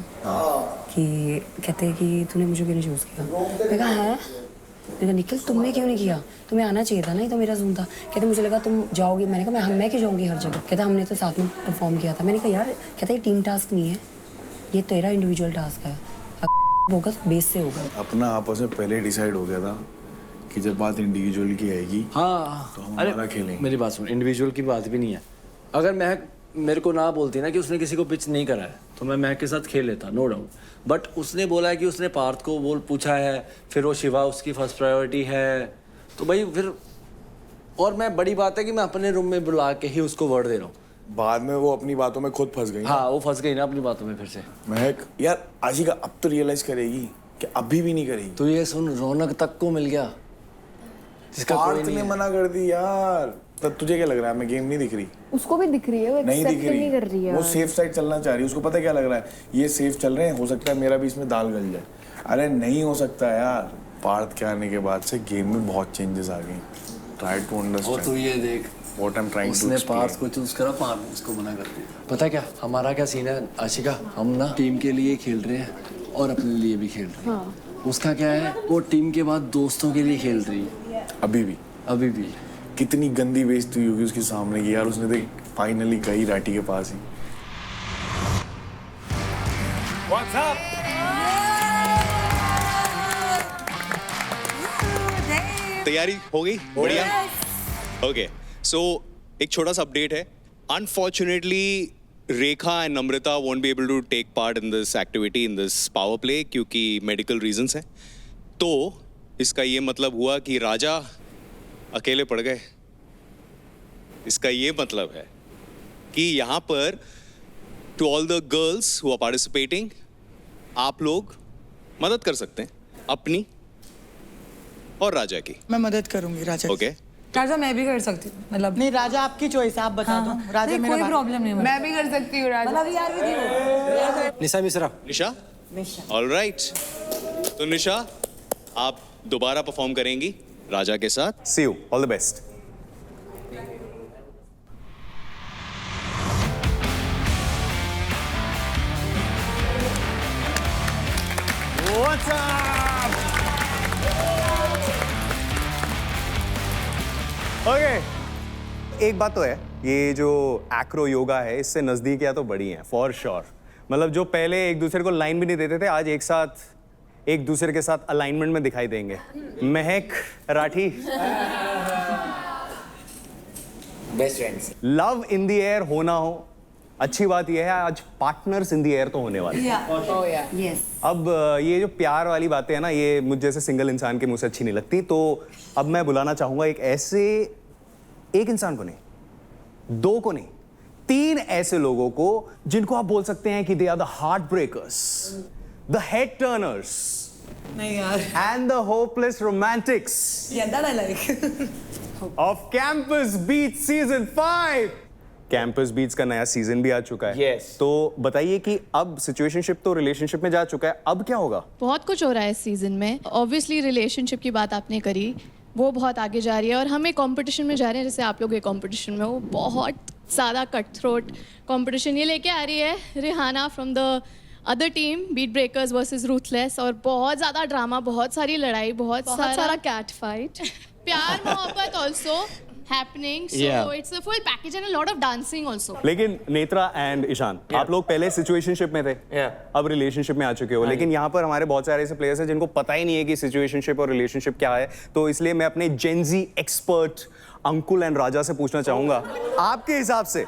कि कहते हैं कि तूने मुझे क्यों नहीं चूज किया। मैं कहा है, मैंने कहा निखिल तुमने क्यों नहीं किया, तुम्हें आना चाहिए था, नहीं तो मेरा जून था। कहते मुझे लगा तुम जाओगी, मैंने कहा मैं क्यों जाऊँगी हर जगह। कहता हमने तो साथ में परफॉर्म किया था। मैंने कहा यार, कहता ये टीम टास्क नहीं है, ये तेरा इंडिविजुअल टास्क है, होगा बेस से होगा। अपना आपस में पहले डिसाइड हो गया था कि जब बात इंडिविजुअल की आएगी हाँ तो हम हमारा खेलेंगे। मेरी बात सुन, इंडिविजुअल की बात भी नहीं है। अगर महक मेरे को ना बोलती ना कि उसने किसी को पिच नहीं करा है तो मैं महक के साथ खेल लेता, नो डाउट। बट उसने बोला है कि उसने पार्थ को बोल पूछा है, फिर वो शिवा उसकी फर्स्ट प्रायोरिटी है, तो भाई फिर, और मैं बड़ी बात है कि मैं अपने रूम में बुला के ही उसको वर्ड दे रहा हूँ। बाद में वो अपनी बातों में खुद फंस गई। हाँ, वो फंस गई ना अपनी बातों में फिर से। महक यार, आशिका अब तो रियलाइज करेगी कि अभी भी नहीं करेगी। तो ये सुन, रौनक तक को मिल गया जिसका कोई नहीं ने है। मना कर दी यार। तब तुझे क्या लग रहा है, मैं गेम नहीं दिख रही? उसको भी दिख रही है, वो नहीं दिख एक्सेप्ट नहीं कर रही है। वो सेफ साइड चलना चाह रही है। उसको पता क्या लग रहा है, ये सेफ चल रहे हैं, हो सकता है मेरा भी इसमें दाल गल जाए। अरे नहीं हो सकता यार, पार्थ के आने के बाद से गेम में बहुत चेंजेस आ गए। Try to understand. तो ये देख, what I am trying to उसने पार्थ को चूज करा, पार्थ ने उसको मना कर दिया। पता है क्या हमारा क्या सीन है आशिका, हम ना टीम के लिए खेल रहे हैं और अपने लिए भी खेल रहे हैं। उसका क्या है, वो टीम के बाद दोस्तों के लिए खेल रही है। अभी भी कितनी गंदी बेइज्जती हुई होगी उसके सामने की यार। उसने देख फाइनली गई राठी के पास ही। What's up? तैयारी हो गई? बढ़िया। ओके, सो एक छोटा सा अपडेट है। Unfortunately Rekha and Namrata won't be able to take part in this activity, in this power play, क्योंकि मेडिकल रीजंस हैं। तो इसका ये मतलब हुआ कि राजा अकेले पड़ गए। इसका ये मतलब है कि यहाँ पर to all the girls who are participating, आप लोग मदद कर सकते हैं अपनी और राजा की। मैं मदद करूंगी राजा। ओके, राजा मैं भी कर सकती हूँ, मतलब नहीं राजा आपकी चॉइस है, आप बता दो। राजा नहीं, मेरा कोई भाई। प्रॉब्लम नहीं है। मैं भी कर सकती हूँ राजा। मतलब यार भी निशा मिश्रा। निशा, ऑलराइट। तो निशा आप दोबारा परफॉर्म करेंगी राजा के साथ। See you, all the best. What's up? Okay, एक बात तो है ये जो एक्रो योगा है इससे नज़दीकियाँ तो बड़ी हैं फॉर श्योर। मतलब जो पहले एक दूसरे को लाइन भी नहीं देते थे, आज एक साथ एक दूसरे के साथ अलाइनमेंट में दिखाई देंगे। महक, Rathi, best friends. Love in the air होना हो, अच्छी बात यह है आज पार्टनर्स इन द एयर तो होने वाले हैं। अब ये जो प्यार वाली बातें हैं ना, ये मुझ जैसे सिंगल इंसान के मुंह से अच्छी नहीं लगती, तो अब मैं बुलाना चाहूंगा एक इंसान को नहीं, 2 को नहीं, 3 ऐसे लोगों को जिनको आप बोल सकते हैं कि they are the heartbreakers, the head turners, नहीं यार, and the hopeless romantics that I like of campus beach season 5। Campus beach का नया सीजन भी आ चुका है। Yes. तो बताइए कि अब सिचुएशनशिप तो रिलेशनशिप में जा चुका है, अब क्या होगा? बहुत कुछ हो रहा है इस सीजन में। ऑब्वियसली रिलेशनशिप की बात आपने करी, वो बहुत आगे जा रही है और हम एक कंपटीशन में जा रहे हैं। जैसे आप लोग एक कंपटीशन में हो, बहुत ज़्यादा कट थ्रोट कंपटीशन ये लेके आ रही है Rihana from the other team, beat breakers versus ruthless, और बहुत ज़्यादा ड्रामा, बहुत सारी लड़ाई, बहुत सारा कैट फाइट, प्यार मोहब्बत also happening, so it's a full package and a lot of dancing also. लेकिन नेत्रा एंड ईशान, आप लोग पहले सिचुएशनशिप में थे, अब रिलेशनशिप में आ चुके हो, लेकिन यहाँ पर हमारे बहुत सारे ऐसे प्लेयर्स हैं जिनको पता ही नहीं है कि सिचुएशनशिप और रिलेशनशिप क्या है। तो इसलिए मैं अपने जेनजी एक्सपर्ट अंकुल एंड राजा से पूछना चाहूंगा, आपके हिसाब से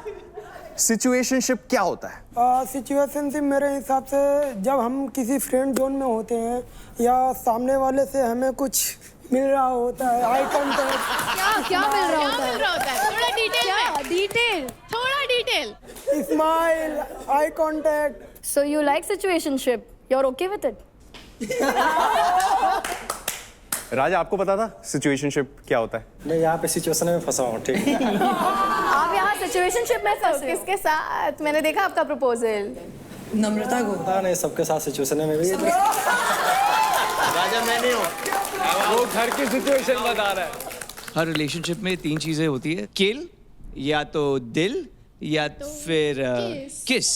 सिचुएशनशिप क्या होता है? सिचुएशनशिप मेरे हिसाब से जब हम किसी फ्रेंड जोन में होते हैं या सामने वाले से हमें कुछ मिल रहा होता है, आई कॉन्टैक्ट, क्या मिल रहा होता है? थोड़ा डिटेल, थोड़ा detail. Smile, eye contact. So you like situationship? You're okay with it? राजा, आपको पता था सिचुएशनशिप क्या होता है? मैं यहाँ पे सिचुएशन में फंसा हूँ, ठीक है। आप यहाँ सिचुएशनशिप में फंसे हो? किसके साथ? मैंने देखा आपका प्रपोजल। नम्रता को पता नहीं, सबके साथ सिचुएशन में भी। राजा मैं नहीं हूँ, वो घर की सिचुएशन बता रहा है। हर रिलेशनशिप में 3 चीजें होती है, किल, या तो दिल, या फिर किस।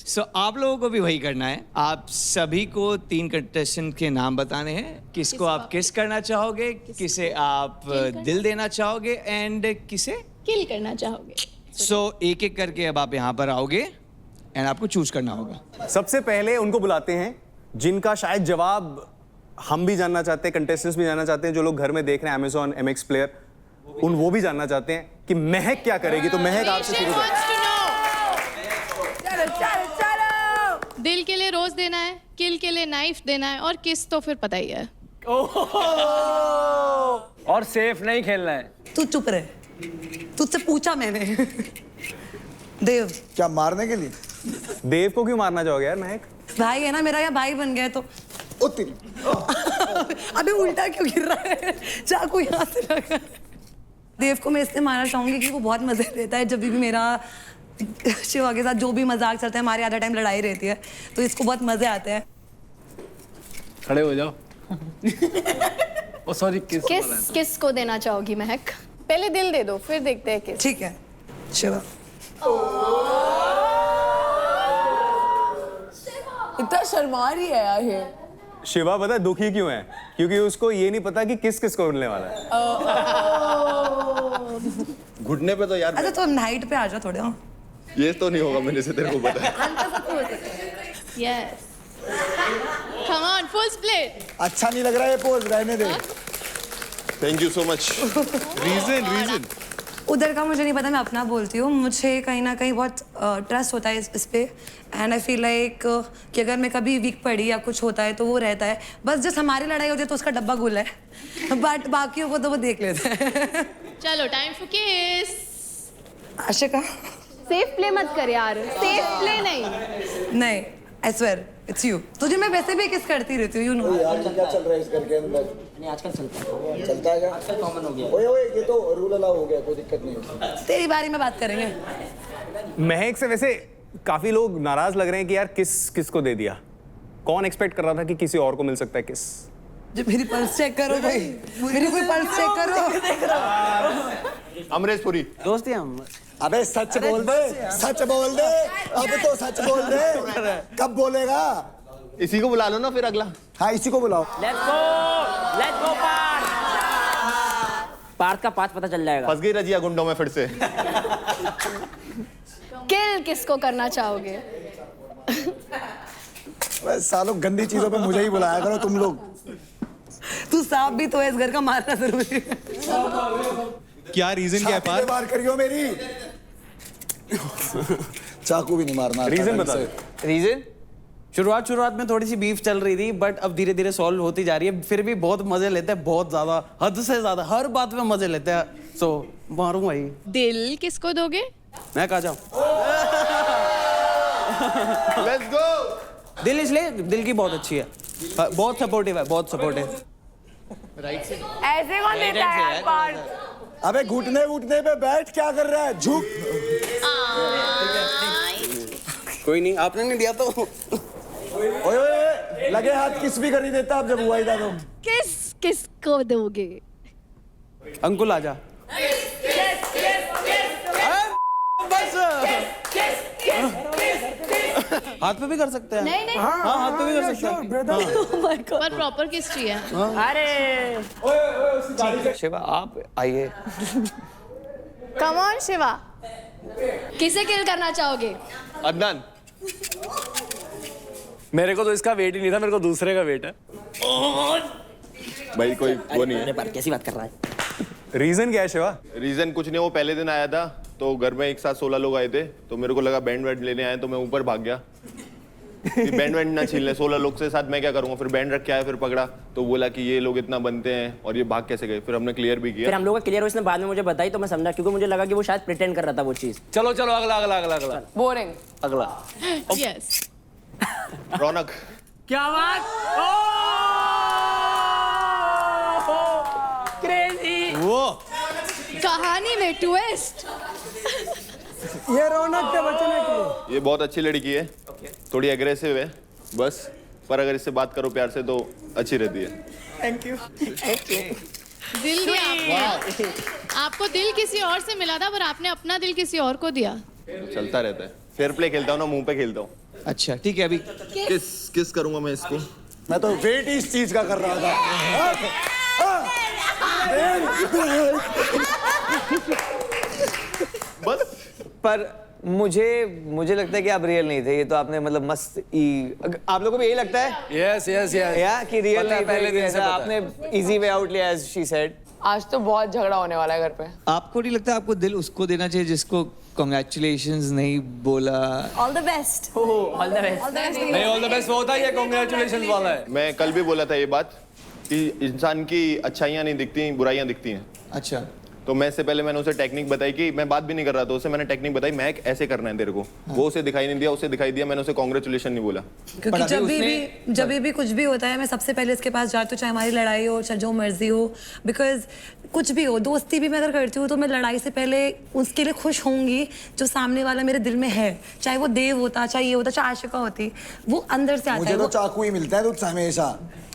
सो आप लोगों को भी वही करना है। आप सभी को 3 कंटेस्टेंट के नाम बताने हैं, किसको आप किस करना चाहोगे, किसे आप दिल देना चाहोगे एंड किसे किल करना चाहोगे। सो एक-एक करके अब आप यहाँ पर आओगे एंड आपको चूज करना होगा। सबसे पहले उनको बुलाते हैं जिनका शायद जवाब हम भी जानना चाहते हैं, कंटेस्टेंट्स भी जानना चाहते हैं, जो लोग घर में देख रहे हैं Amazon MX प्लेयर, वो भी जानना चाहते हैं कि महक क्या करेगी। तो महक, आपसे शुरू करें। चलो। दिल के लिए रोज देना है, किल के लिए नाइफ देना है, और किस तो फिर पता ही है। और सेफ नहीं खेलना है। तू चुप रहे, तुझसे पूछा मैंने। देव, क्या मारने के लिए? देव को क्यों मारना चाहोगे यार महक? भाई है ना मेरा, या भाई बन गया तो। अबे उल्टा क्यों गिर रहा है? चाकू यहाँ से लगा। देव को मैं इसलिए मारना चाहूंगी कि वो बहुत मजे लेता है। जब भी मेरा शिवा के साथ जो भी मजाक चलता है, हमारे आधा टाइम लड़ाई रहती है, तो इसको बहुत मजे आते हैं। खड़े हो जाओ। ओ सॉरी, किस को देना चाहोगी महक? पहले दिल दे दो, फिर देखते हैं किस। ठीक है शिवा। इतना शर्मा रही है यार ये। शिवा पता है दुखी क्यों है? क्योंकि उसको ये नहीं पता कि किस किस को मिलने वाला है। घुटने पे तो यार। अच्छा तो नाइट पे आ जाओ थोड़े। ये तो नहीं होगा मेरे से, तेरे को पता है। Yes, come on, full split. अच्छा नहीं लग रहा है पोज, रहने दे। Thank you so much. Reason उधर का मुझे नहीं पता, मैं अपना बोलती हूँ। मुझे कहीं ना कहीं बहुत ट्रस्ट होता है इस पे, एंड आई फील लाइक कि अगर मैं कभी वीक पड़ी या कुछ होता है तो वो रहता है। बस जस्ट हमारी लड़ाई होती है तो उसका डब्बा गुल है, बट बाकियों को तो वो देख लेते हैं। चलो टाइम फॉर किस। आशिका सेफ प्ले मत कर यार, सेफ प्ले नहीं। I swear it's you. तुझे मैं वैसे भी किस करती रहती हूँ, यू नो। यार क्या चल रहा है इस घर के अंदर? नहीं आजकल चलता है क्या? आजकल कॉमन हो गया। ओए ये तो रूल अलाउ हो गया, कोई दिक्कत नहीं है। तेरी बारी में बात करेंगे। महक से वैसे काफी लोग नाराज लग रहे हैं कि यार किस को दे दिया। कौन एक्सपेक्ट कर रहा था कि किसी और को मिल सकता है किस? जो मेरी पल्स चेक करो भाई, मेरी कोई पल्स चेक करो। अमरीश पुरी दोस्ती हम। अबे सच बोल दे, सच बोल दे, अब तो सच बोल दे। कब बोलेगा? इसी को बुला लो ना फिर अगला। हाँ इसी को बुलाओ। Let's go Partha. पार्थ का पाँच पता चल जाएगा। फंस गई रजिया गुंडों में फिर से। किल किसको करना चाहोगे? बस सालों गंदी चीजों पे मुझे ही बुलाया करो तुम लोग। तू सांप भी तो है, इस घर का मारना जरूरी है। क्या रीजन क्या है पार्थ? बार करियो मेरी। चाकू भी नहीं मारना। रीजन बता। रीजन शुरुआत में थोड़ी सी बीफ चल रही थी, बट अब धीरे धीरे सॉल्व होती जा रही है। फिर भी बहुत मजे लेते हैं, बहुत ज्यादा, हद से ज्यादा, हर बात में मजे लेते हैं। सो मारूंगा ही। दिल किसको दोगे? मैं कहा जाऊं? Let's go. दिल इसलिए, दिल की बहुत अच्छी है, बहुत सपोर्टिव है, बहुत सपोर्टिव। ऐसे कौन देता है यार पार्थ? अबे घुटने पे बैठ, क्या कर रहा है? झुक। कोई नहीं, आपने नहीं दिया तो। ओए लगे हाथ किस भी कर ही देता अब जब हुआ ही था तुम। किसको दोगे? अंकुल आजा। बस हाथ पे भी कर सकते हैं। नहीं। हाँ, हाथ पे भी कर सकते हैं। पर प्रॉपर किस चाहिए? अरे शिवा आप आइए। Come on Shiva. किसे किल करना चाहोगे? अदनान। मेरे को तो इसका वेट ही नहीं था, मेरे को दूसरे का वेट है। भाई कोई वो नहीं है। पर कैसी बात कर रहा है? रीजन क्या है शिवा? रीजन कुछ नहीं, वो पहले दिन आया था तो घर में एक साथ 16 लोग आए थे, तो मेरे को लगा बैंड वैंड लेने आए, तो मैं ऊपर भाग गया बैंड वैंड ना छीन ले। 16 लोग से साथ मैं क्या करूंगा? फिर बैंड रख के आया, फिर पकड़ा तो बोला कि ये लोग इतना बनते हैं और ये भाग कैसे गए। फिर हमने क्लियर भी किया। फिर हम लोग का क्लियर हुआ, इसने बाद में मुझे बताई तो मैं समझा, क्योंकि मुझे लगा कि वो शायद प्रिटेंड कर रहा था वो चीज। चलो अगला बोरिंग। अगला। यस। रौनक। क्या बात? क्रेजी। वो कहानी में ट्विस्ट। ये रौनक के बचने के लिए। ये बहुत अच्छी लड़की है, थोड़ी एग्रेसिव है बस, पर अगर इससे बात करो प्यार से तो अच्छी रहती है। Thank you. दिल दिया आपको दिल किसी और से मिला था, पर आपने अपना दिल किसी और को दिया। चलता रहता है। फेयर प्ले खेलता हूँ ना, मुंह पे खेलता हूँ। अच्छा ठीक है, अभी किस करूंगा मैं इसको? मैं तो वेट ही इस चीज का कर रहा था। पर मुझे लगता है कि आप रियल नहीं थे, ये तो आपने मतलब मस्त आप लोगों को भी यही लगता है? यस या कि रियल नहीं, पहले दिन से आपने इजी वे आउट लिया, एज शी सेड। आज तो बहुत झगड़ा होने वाला है घर पे। आपको नहीं लगता आपको दिल उसको देना चाहिए जिसको कांग्रेचुलेशंस नहीं बोला? All the best. All the best. नहीं, ऑल द बेस्ट वो होता है, ये कांग्रेचुलेशंस वाला है। मैं कल भी बोला था ये बात कि इंसान की अच्छाइयाँ नहीं दिखती, बुराइयाँ दिखती हैं। अच्छा। तो मैं इससे पहले मैंने उसे टेक्निक बताई कि मैं बात भी नहीं कर रहा था, उसे मैंने टेक्निक बताई, मैं ऐसे करना है तेरे को। वो उसे दिखाई नहीं दिया, उसे दिखाई दिया, मैंने उसे कांग्रेचुलेशन नहीं बोला। क्योंकि जब भी कुछ भी होता है, मैं सबसे पहले उसके पास जाती हूँ, चाहे हमारी लड़ाई हो, चाहे जो मर्जी हो, बिकॉज कुछ भी हो, दोस्ती भी मैं अगर करती हूँ तो मैं लड़ाई से पहले उसके लिए खुश होंगी जो सामने वाला मेरे दिल में है, चाहे वो देव होता, चाहे ये होता, चाहे आशिका होती, वो अंदर से आता है। मुझे तो चाकू ही मिलता है तुझसे हमेशा।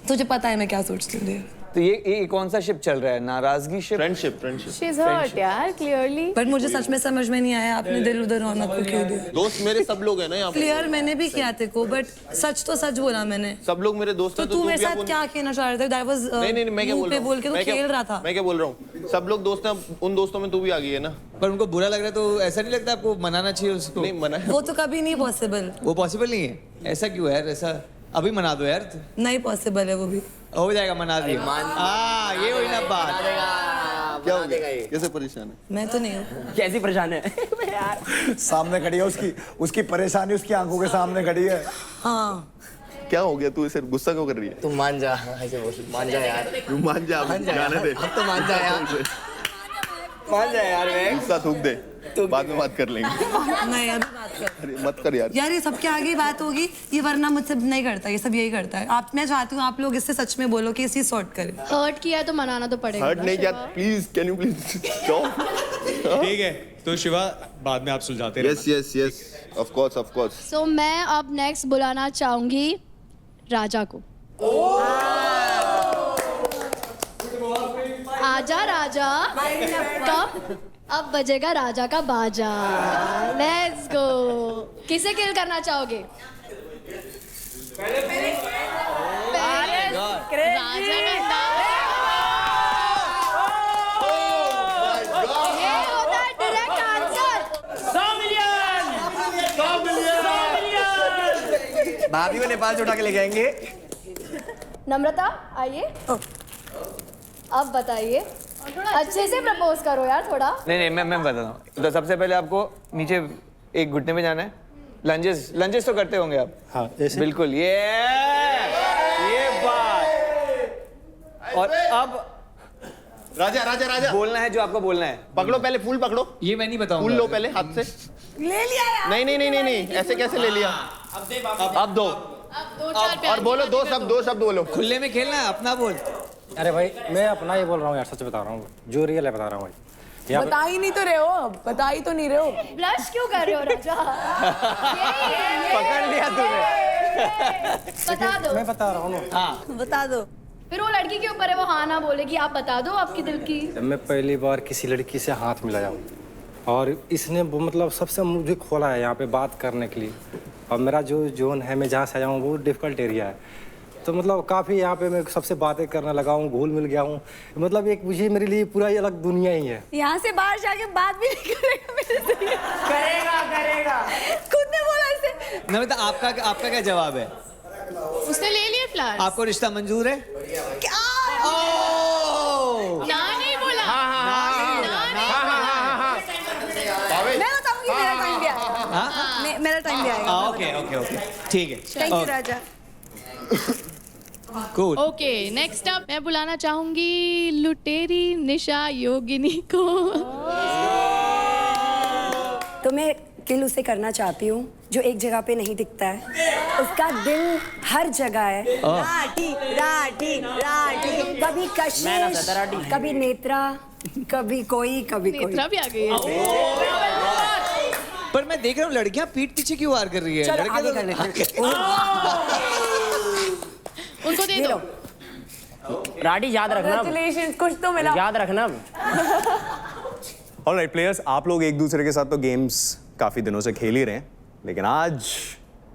तुझे पता है मैं क्या सोचती हूँ। तो ये कौन सा शिप चल रहा है? नाराजगी ship? Friendship. She is hurt यार, क्लियरली। बट मुझे सच में समझ में नहीं आया आपने दिल उधर रौनक को क्यों दिया। दोस्त मेरे सब लोग हैं ना यहाँ पे। क्लियर मैंने भी किया तेरे को, बट सच तो सच बोला मैंने। सब लोग मेरे दोस्त तो हैं, तू मेरे साथ क्या कहना चाह रहा था? दैट वाज नहीं मैं क्या बोल रहा हूँ? बोल के तू खेल रहा था। मैं क्या बोल रहा हूँ? सब लोग दोस्त हैं, उन दोस्तों में तू भी आ गई है ना। पर उनको बुरा लग रहा है तो ऐसा नहीं लगता आपको मनाना चाहिए उसको? नहीं मना, वो तो कभी नहीं पॉसिबल। वो पॉसिबल नहीं है। ऐसा क्यों यार? ऐसा अभी मना दो यार। नहीं पॉसिबल है वो भी। हो जाएगा, मना दिया। हाँ ये हुई ना बात। क्या हो गया? कैसे परेशान है? मैं तो नहीं हूँ। कैसी परेशान है यार? सामने खड़ी है उसकी परेशानी उसकी आंखों के सामने खड़ी है। हाँ क्या हो गया? तू इसे गुस्सा क्यों कर रही है? तू मान जा, ऐसे बोल, मान जा यार। तू मान जा, जाने दे। अब तो मान जा यार, मान जा यार। गुस्सा थूक दे, बाद में बात कर लेंगे। नहीं अभी बात कर। अरे मत कर यार। यार ये सबके आगे बात होगी, ये वरना मुझसे नहीं करता, ये सब यही करता है। मैं चाहती हूँ आप लोग इससे सच में बोलो कि इसी सॉर्ट करें। हर्ट किया है तो मनाना तो पड़ेगा। हर्ट नहीं किया, please can you please stop. ठीक है तो शिवा बाद में आप सुलझाते रहे। Yes of course. सो मैं अब नेक्स्ट बुलाना चाहूंगी राजा को। आजा राजा, कब अब बजेगा राजा का बाजा। Let's go. किसे किल करना चाहोगे? राजा का भाभी को नेपाल से उठा के लेके आएंगे। नम्रता आइए, अब बताइए, अच्छे से प्रपोज करो यार थोड़ा। नहीं मैं बताता हूँ। तो सबसे पहले आपको नीचे एक घुटने पे जाना है। लंजेस तो करते होंगे आप। हाँ ऐसे। बिल्कुल, ये बात। और अब राजा बोलना है जो आपको बोलना है। पकड़ो, पहले फूल पकड़ो। ये मैं नहीं बताऊंगा। फूल लो पहले हाथ से। ले लिया यार। नहीं, ऐसे कैसे ले लिया? अब दो। और बोलो दो शब्द बोलो। खुले में खेलना है, अपना बोल। अरे भाई मैं अपना ही बोल रहा हूँ यार, सच बता रहा हूँ, जो रियल है बता रहा हूँ भाई। बता ही नहीं तो रहे हो, बता ही तो नहीं रहे हो। ब्लश क्यों कर रहे हो राजा? पकड़ लिया तूने। बता दो। मैं बता रहा हूँ ना। हाँ बता दो। फिर वो लड़की के ऊपर है, वो हाँ ना बोले कि आप बता दो आपकी दिल की। मैं पहली बार किसी लड़की से हाथ मिलाया हूँ और इसने वो मतलब सबसे मुझे खोला है यहाँ पे बात करने के लिए। और मेरा जो जोन है, मैं जहाँ से आया हूँ वो डिफ़िकल्ट एरिया है, तो मतलब काफ़ी यहाँ पे मैं सबसे बातें करने लगा हूँ, घुल मिल गया हूँ। मतलब एक मुझे मेरे लिए पूरा ही अलग दुनिया ही है। यहाँ से बाहर जाके बात भी नहीं करेगा मेरे से। करेगा। खुद ने बोला इसे। नमिता आपका क्या जवाब है? उसने ले लिए फ्लावर्स। आपको रिश्ता मंजूर है? क्या? ना नहीं बोला। मैं बताऊंगी, मेरा टाइम भी आएगा। मेरा टाइम भी आएगा। ओके ठीक है। Thank you Raja. Cool. Okay next up मैं बुलाना चाहूंगी लुटेरी निशा योगिनी को। तो मैं किल उसे करना चाहती हूँ जो एक जगह पे नहीं दिखता है, उसका दिल हर जगह है। राठी। कभी कशिश, कभी नेत्रा, कभी कोई। नेत्रा भी आ गई है। पर मैं देख रहा हूँ लड़कियां पीठ पीछे क्यों वार कर रही है। चलो आगे कर लेते हैं। उनको दे दो। राठी याद रखना, Congratulations, कुछ तो मिला। याद रखना। ऑलराइट प्लेयर्स, आप लोग एक दूसरे के साथ तो गेम्स काफी दिनों से खेल ही रहे हैं, लेकिन आज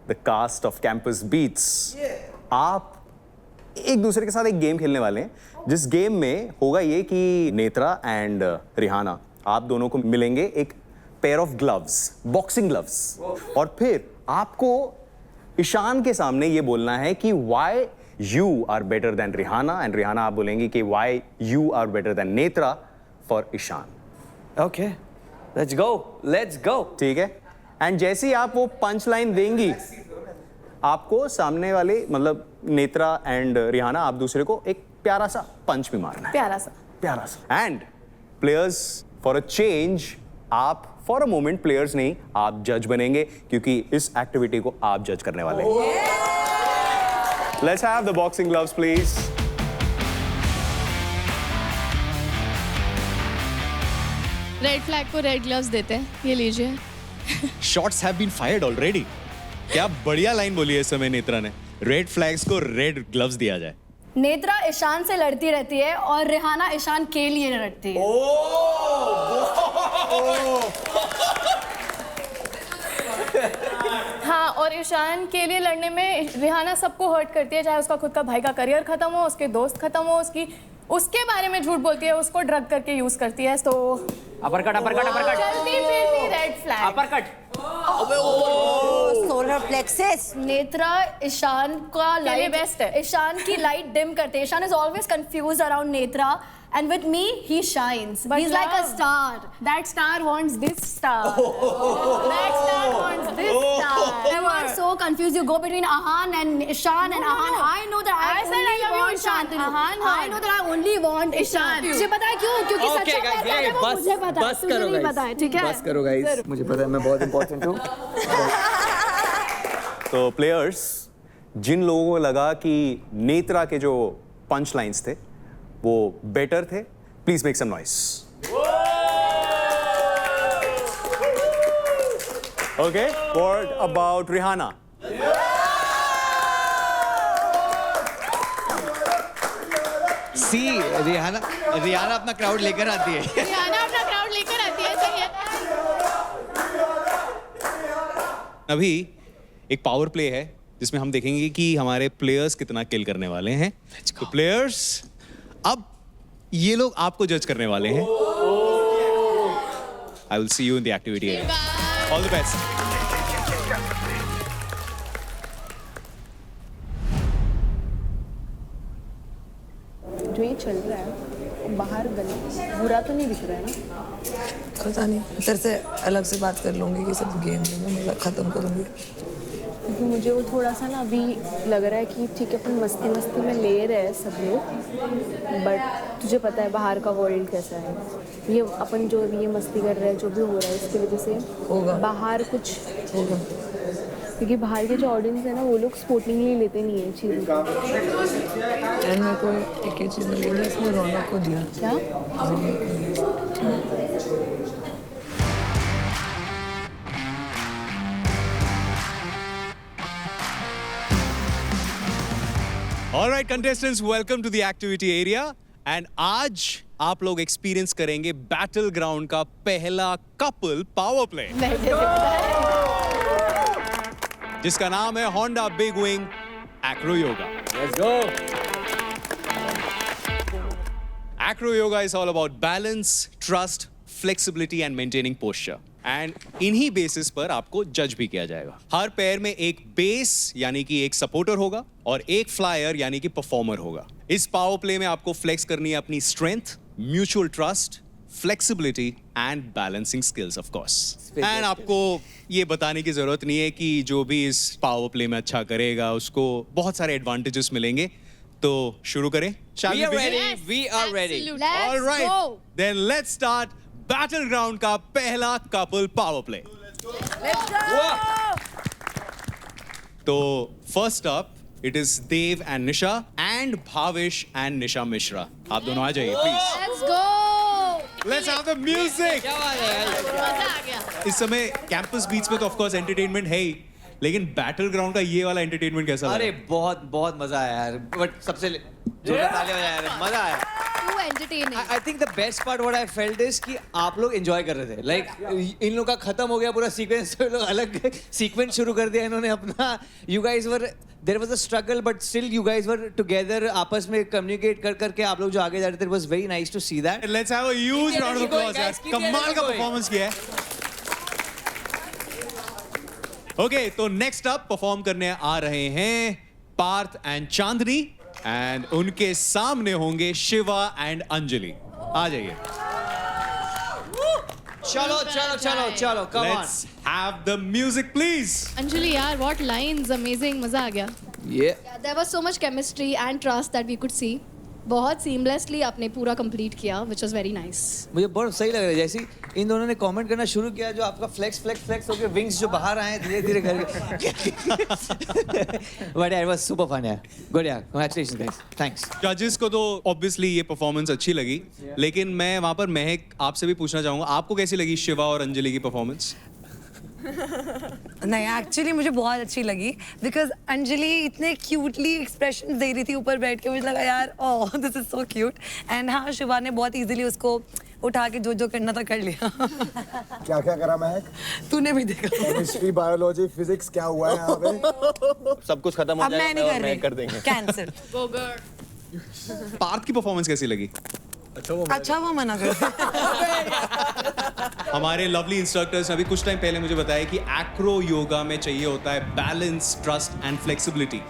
the cast of campus beats, आप एक दूसरे के साथ एक गेम खेलने वाले हैं, जिस गेम में होगा ये कि नेत्रा एंड रिहाना आप दोनों को मिलेंगे एक pair of gloves, boxing gloves, और फिर आपको ईशान के सामने ये बोलना है कि why you are better than Rihana, and Rihana आप बोलेंगी कि why you are better than Netra for Ishan. Okay, let's go. ठीक है, एंड जैसे ही आप वो पंच लाइन देंगी, आपको सामने वाले मतलब नेत्रा एंड रिहाना आप दूसरे को एक प्यारा सा पंच भी मारना है। प्यारा सा। And players, for a change आप फॉर अ मोमेंट प्लेयर्स नहीं, आप जज बनेंगे, क्योंकि इस एक्टिविटी को आप जज करने वाले हैं। Let's have the boxing gloves please. Red flag को रेड ग्लव्स देते हैं, ये लीजिए। Shots have been fired already. क्या बढ़िया लाइन बोली है इस समय नेत्रा ने। रेड फ्लैग्स को रेड ग्लव्स दिया जाए। नेत्रा ईशान से लड़ती रहती है और रिहाना ईशान के लिए लड़ती है। हाँ, और ईशान के लिए लड़ने में रिहाना सबको हर्ट करती है, चाहे उसका खुद का भाई का करियर खत्म हो, उसके दोस्त खत्म हो, उसके बारे में झूठ बोलती है, उसको ड्रग करके यूज करती है। तो अपरकट चलती फिरती red flag. Uppercut. Solar plexus. Netra Ishaan का लाइट बेस्ट है, ईशान की लाइट डिम करते हैं। Ishan is always confuse around Netra, and with me he shines. But he's like a star. That star wants this star. That star wants this star. You are so confused. You go between Ahan and Ishan and Ahan. I know that I only want Shantanu. Ahan, I know that I only want Ishan. मुझे पता है क्यों? क्योंकि सच्चा प्यार क्या है वो मुझे पता है, तुझे नहीं पता है, ठीक है? बस करो गाइस, मुझे पता है मैं बहुत इंपॉर्टेंट हूँ। तो प्लेयर्स, जिन लोगों को लगा कि नेत्रा के जो पंच लाइन्स थे वो बेटर थे, please make some noise. Okay, what about Rihana? See Rihana अपना क्राउड लेकर आती है। रिहाना अपना क्राउड लेकर आती है, सही है। अभी एक पावर प्ले है जिसमें हम देखेंगे कि हमारे प्लेयर्स कितना किल करने वाले हैं। तो प्लेयर्स, अब ये लोग आपको जज करने वाले हैं। आई will see you in the activity. All the best. जो ये चल रहा है वो बाहर गली बुरा तो नहीं दिख रहा है ना? पता नहीं, तेरे से अलग से बात कर लूँगी कि सब गेम में मतलब ख़त्म करूँगी। क्योंकि मुझे वो थोड़ा सा ना अभी लग रहा है कि ठीक है अपन मस्ती मस्ती में ले रहे हैं सब लोग, बट तुझे पता है बाहर का वर्ल्ड कैसा है। ये अपन जो अभी ये मस्ती कर रहे हैं जो भी हो रहा है इसकी वजह से होगा बाहर कुछ होगा, क्योंकि बाहर के जो ऑडियंस है ना वो लोग स्पोर्टिंगली लेते नहीं है चीज़। एंड मेरे को एक ही चीज़ लगी, इसने रौनक को दिया क्या? All right, contestants, welcome to the activity area. And आज आप लोग एक्सपीरियंस करेंगे बैटल ग्राउंड का पहला कपल पावर प्ले, जिसका नाम है Honda big wing Acro yoga. Let's go. Acro yoga is all about balance, trust, flexibility and maintaining posture. And इन्हीं बेसिस पर आपको जज भी किया जाएगा. हर पैर में एक बेस यानी कि एक सपोर्टर होगा और एक फ्लायर यानी कि परफॉर्मर होगा. इस पावर प्ले में आपको फ्लेक्स करनी है अपनी strength, mutual trust, flexibility and balancing skills of course. And आपको ये बताने की जरूरत नहीं है कि जो भी इस पावर प्ले में अच्छा करेगा उसको बहुत सारे एडवांटेजेस मिलेंगे. तो शुरू करें. We are ready. We are ready. All right. Then let's start battle ground का पहला कपल पावर प्ले. तो first up it is Dev and Nisha and Bhavish and Nisha Mishra. आप दोनों आ जाइए please. Let's go. Let's have the music. क्या बात है? मजा आ गया. इस समय कैंपस बीच में तो ऑफ कोर्स एंटरटेनमेंट है ही, लेकिन बैटल ग्राउंड का ये वाला एंटरटेनमेंट कैसा लगा? अरे बहुत बहुत मजा आया यार. बट सबसे जोरदार तालियां बजाया यार. मजा आया. Too entertaining. I think the best part what I felt is कि आप लोग enjoy कर रहे थे. Like इन लोगों का खत्म हो गया पूरा सीक्वेंस, तो लोग अलग सीक्वेंस शुरू कर दिया इन्होंने अपना. You guys were there was a struggle but still you guys were together. आपस में communicate कर करके आप लोग जो आगे जा रहे थे. It was very nice to see that. Let's have a huge round of applause यार. कमाल का परफॉर्मेंस किया है. ओके, तो नेक्स्ट अप परफॉर्म करने आ रहे हैं पार्थ एंड चांदनी एंड उनके सामने होंगे शिवा एंड अंजलि. आ जाइए. चलो चलो चलो चलो, come on. Let's have the music please. Anjali यार, what lines, amazing, मजा आ गया. Yeah. There was so much chemistry and trust that we could see. बहुत seamlessly आपने पूरा complete किया, which was very nice. मुझे बहुत सही लग रहा है. जैसे इन दोनों ने कमेंट करना शुरू किया, जो आपका फ्लेक्स फ्लेक्स फ्लेक्स होके विंग्स जो बाहर आए धीरे धीरे करके. बट यार, वाज सुपर फन यार. गुड यार, कांग्रेचुलेशंस गाइस. थैंक्स. जजेस को तो ऑब्वियसली ये परफॉर्मेंस अच्छी लगी, लेकिन मैं वहां पर महक आपसे भी पूछना चाहूंगा, आपको कैसी लगी शिवा और अंजलि की परफॉर्मेंस? नहीं, एक्चुअली मुझे बहुत अच्छी लगी बिकॉज अंजलि इतने क्यूटली एक्सप्रेशन दे रही थी ऊपर बैठ के. मुझे लगा यार oh this is so cute. And हाँ, शिवा ने बहुत इजीली उसको उठा के जो जो करना था कर लिया. क्या क्या करा महक? तूने भी देखा. केमिस्ट्री, बायोलॉजी, फिजिक्स क्या हुआ है यहाँ पे? सब कुछ खत्म हो अब मैं जाएगा नहीं और कर मैं रही. कर देंगे. कैंसिल. पार्थ की परफॉर्मेंस कैसी लगी? अच्छा वो मना कर. हमारे लवली इंस्ट्रक्टर्स ने अभी कुछ टाइम पहले मुझे बताया कि एक्रो योगा में चाहिए होता है बैलेंस, ट्रस्ट एंड फ्लेक्सिबिलिटी.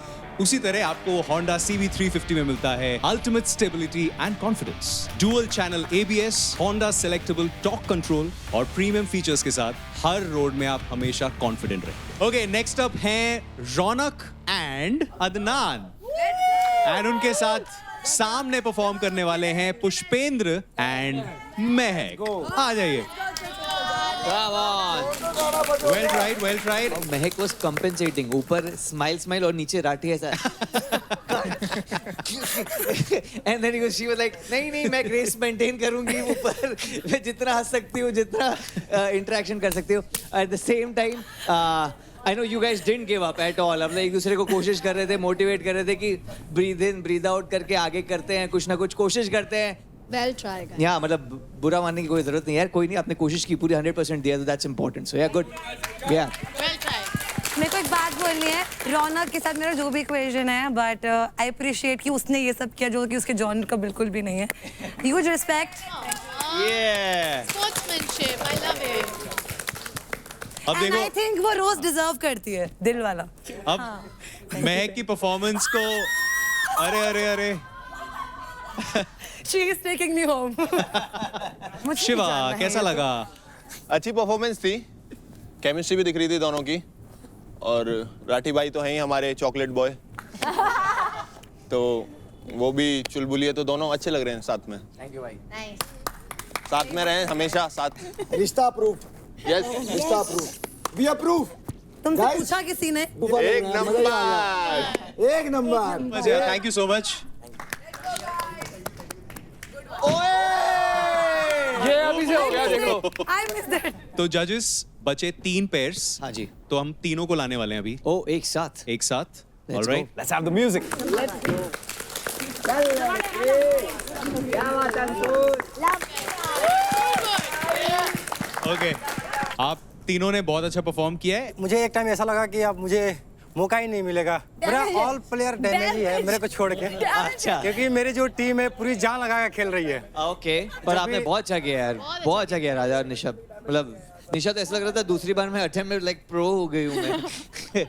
उसी तरह आपको होंडा CB350 में मिलता है ultimate stability and confidence, dual channel ABS, Honda selectable torque control और प्रीमियम फीचर्स के साथ हर रोड में आप हमेशा कॉन्फिडेंट रहें. ओके, नेक्स्ट अप हैं रौनक एंड अदनान एंड उनके साथ सामने परफॉर्म करने वाले हैं पुष्पेंद्र एंड महक. आ जाइए. Well tried, well tried. Mahak was compensating. ऊपर स्माइल और नीचे राठी ऐसा. And then she was like, नहीं मैं ग्रेस मेंटेन करूंगी. ऊपर मैं जितना हंस सकती हूँ, जितना इंटरेक्शन कर सकती हूँ. At the same time, I know you guys didn't give up at all. हम एक दूसरे को कोशिश कर रहे थे, मोटिवेट कर रहे थे कि ब्रीद इन ब्रीद आउट करके आगे करते हैं, कुछ ना कुछ कोशिश करते हैं. Well tried. Yeah, मतलब बुरा मानने की कोई जरूरत नहीं यार. कोई नहीं, आपने कोशिश की पूरी 100% दिया, तो that's important. So yeah, good. Yeah. Well tried. मेरे को एक बात बोलनी है. रौनक के साथ मेरा जो भी इक्वेशन है, बट आई अप्रिशिएट कि उसने ये सब किया जो कि उसके जॉनर का बिल्कुल भी नहीं है. Huge respect. Yeah. Sportsmanship, I love it. अब देखो, आई थिंक वो रोज डिजर्व करती है, दिल वाला. अब महक की परफॉर्मेंस को अरे She is taking me home. Shiva कैसा लगा? अच्छी परफॉर्मेंस थी, केमिस्ट्री भी दिख रही थी दोनों की, और राठी भाई तो हैं ही हमारे चॉकलेट बॉय, तो वो भी चुलबुली है, तो दोनों अच्छे लग रहे हैं साथ में। थैंक यू भाई। साथ में रहें हमेशा साथ। रिश्ता अप्रूव। यस रिश्ता अप्रूव। We approve. तुमसे पूछा किसी ने? एक नंबर। एक number. Thank you so much. ये अभी से हो गया देखो। I missed that. तो जजेस बचे 3 पेयर्स। हाँ जी। तो हम तीनों को लाने वाले हैं अभी। ओ एक साथ। एक साथ। Let's alright, go. Let's have the music. Okay, आप तीनों ने बहुत अच्छा परफॉर्म किया है। मुझे एक टाइम ऐसा लगा कि अब मुझे मौका ही नहीं मिलेगा। मेरा ऑल प्लेयर डैमेज ही है मेरे को छोड़ के। अच्छा। क्योंकि मेरी जो टीम है पूरी जान लगा के खेल रही है। ओके, पर आपने बहुत अच्छा किया यार, बहुत अच्छा किया राजा और निशब। मतलब निशा तो ऐसा लग रहा था दूसरी बार में अटेम्प्ट में लाइक प्रो हो गई हूँ मैं।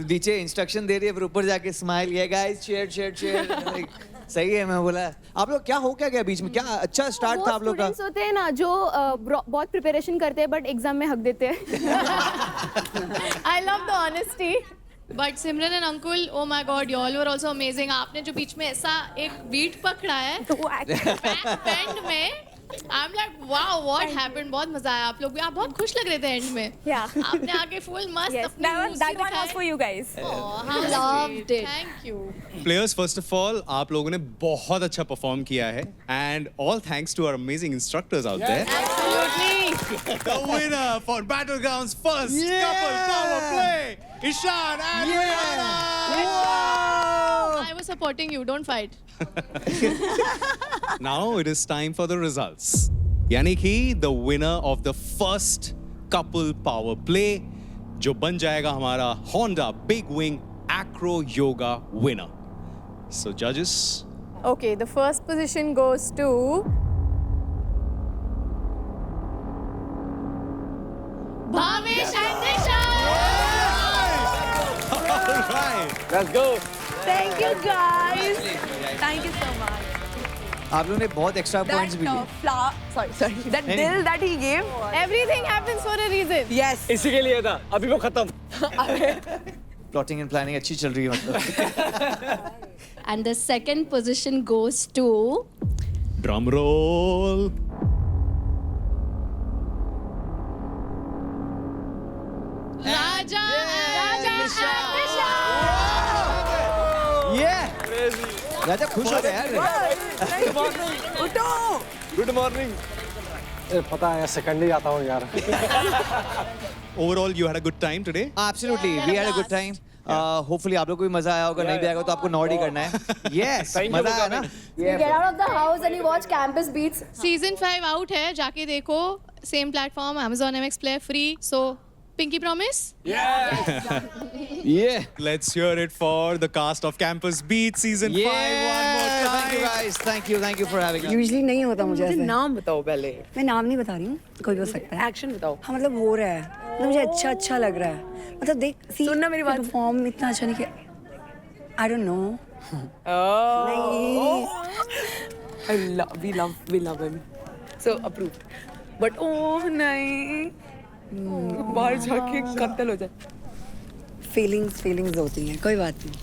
नीचे इंस्ट्रक्शन दे रही है, फिर ऊपर जाके स्माइल, ये गाइस चीयर चीयर चीयर। सही है। मैं बोला आप लोग क्या हो क्या गया बीच में, क्या अच्छा स्टार्ट था आप लोग का? स्टूडेंट्स होते हैं ना जो बहुत प्रिपरेशन करते हैं बट एग्जाम में हक देते हैं। I love the honesty. But Simran and Ankul, oh my god, you all were also amazing. आपने जो बीच में ऐसा एक बीट पकड़ा है बैंड में, I am like wow what happened. बहुत मजा आया। आप लोग भी, आप बहुत खुश लग रहे थे एंड में। आपने आगे फुल मस्त अपनी moves That भी one was दिखाए। for you guys. loved it. Thank you. Players, first of all आप लोगों ने बहुत अच्छा परफॉर्म किया है, and all thanks to our amazing instructors out there. Absolutely. The winner for Battlegrounds first couple power play, Ishan and Rihanna. I was supporting you. Don't fight. Now it is time for the results. यानी कि the winner of the first couple power play जो बन जाएगा हमारा Honda Big Wing Acro Yoga winner. So judges, Okay, the first position goes to Bhavesh and Nisha. all right. Let's go. Thank you guys. Thank you so much. आप लोगों ने बहुत extra points भी दिए। That dill that he gave. everything happens for a reason. Yes. इसी के लिए था, अभी वो खत्म। प्लॉटिंग एंड प्लानिंग अच्छी चल रही है मतलब। And the second position goes to Drum roll. Raja and Nisha. ये राजा खुश हो गया यार। उठो। Good morning. पता है सेकंड ही आता हूँ यार। Overall, you had a good time today. Absolutely, we had a good time. Hopefully आप लोग को भी मजा आया होगा, नहीं भी आएगा तो आपको नॉट ही करना है। Yes, मजा आया ना? You get out of the house and you watch Campus Beats. Season 5 out है, जाके देखो। Same platform, Amazon MX Player free. So, Pinky promise? Yeah. Let's hear it for the cast of Campus Beat season 5 one more time. Thank you guys, thank you for having us. Usually नहीं होता मुझे ऐसे। नाम बताओ पहले। मैं नाम नहीं बता रही हूँ, कोई हो सकता है। एक्शन बताओ। हाँ मतलब हो रहा है, मतलब मुझे अच्छा लग रहा है। मतलब देख सुनना मेरी बात। परफॉर्म इतना अच्छा नहीं किया। I don't know. We love him. So approved. But oh नहीं। बाहर जाके कत्ल हो जाए। फीलिंग्स होती हैं, कोई बात नहीं।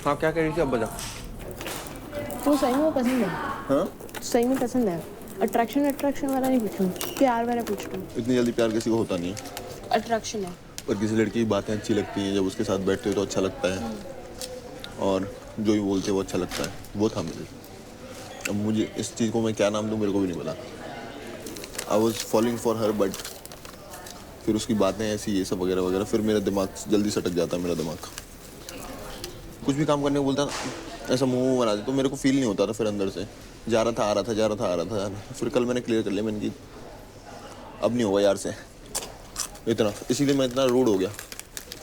हाँ क्या कह रही थी अब बता। तो सही में वो पसंद है। हाँ? सही में पसंद है। अट्रैक्शन वाला नहीं पूछूं, प्यार वाला पूछूं। इतनी जल्दी प्यार किसी को होता नहीं है। अट्रैक्शन है। पर किसी लड़की की बातें अच्छी लगती हैं, जब उसके साथ बैठते हो तो अच्छा लगता है, और जो भी बोलते हैं वो अच्छा लगता है। वो था मुझे। अब मुझे इस चीज़ को मैं क्या नाम दूँ मेरे को भी नहीं पता। I was following for her, but फिर उसकी बातें ऐसी ये सब वगैरह वगैरह, फिर मेरा दिमाग जल्दी सटक जाता है। मेरा दिमाग कुछ भी काम करने को बोलता ऐसा मुंह बना दे तो मेरे को फील नहीं होता था। फिर अंदर से जा रहा था आ रहा था, जा रहा था आ रहा था। फिर कल मैंने क्लियर कर लिया, मैंने की अब नहीं होगा यार से इतना, इसीलिए मैं इतना रूड हो गया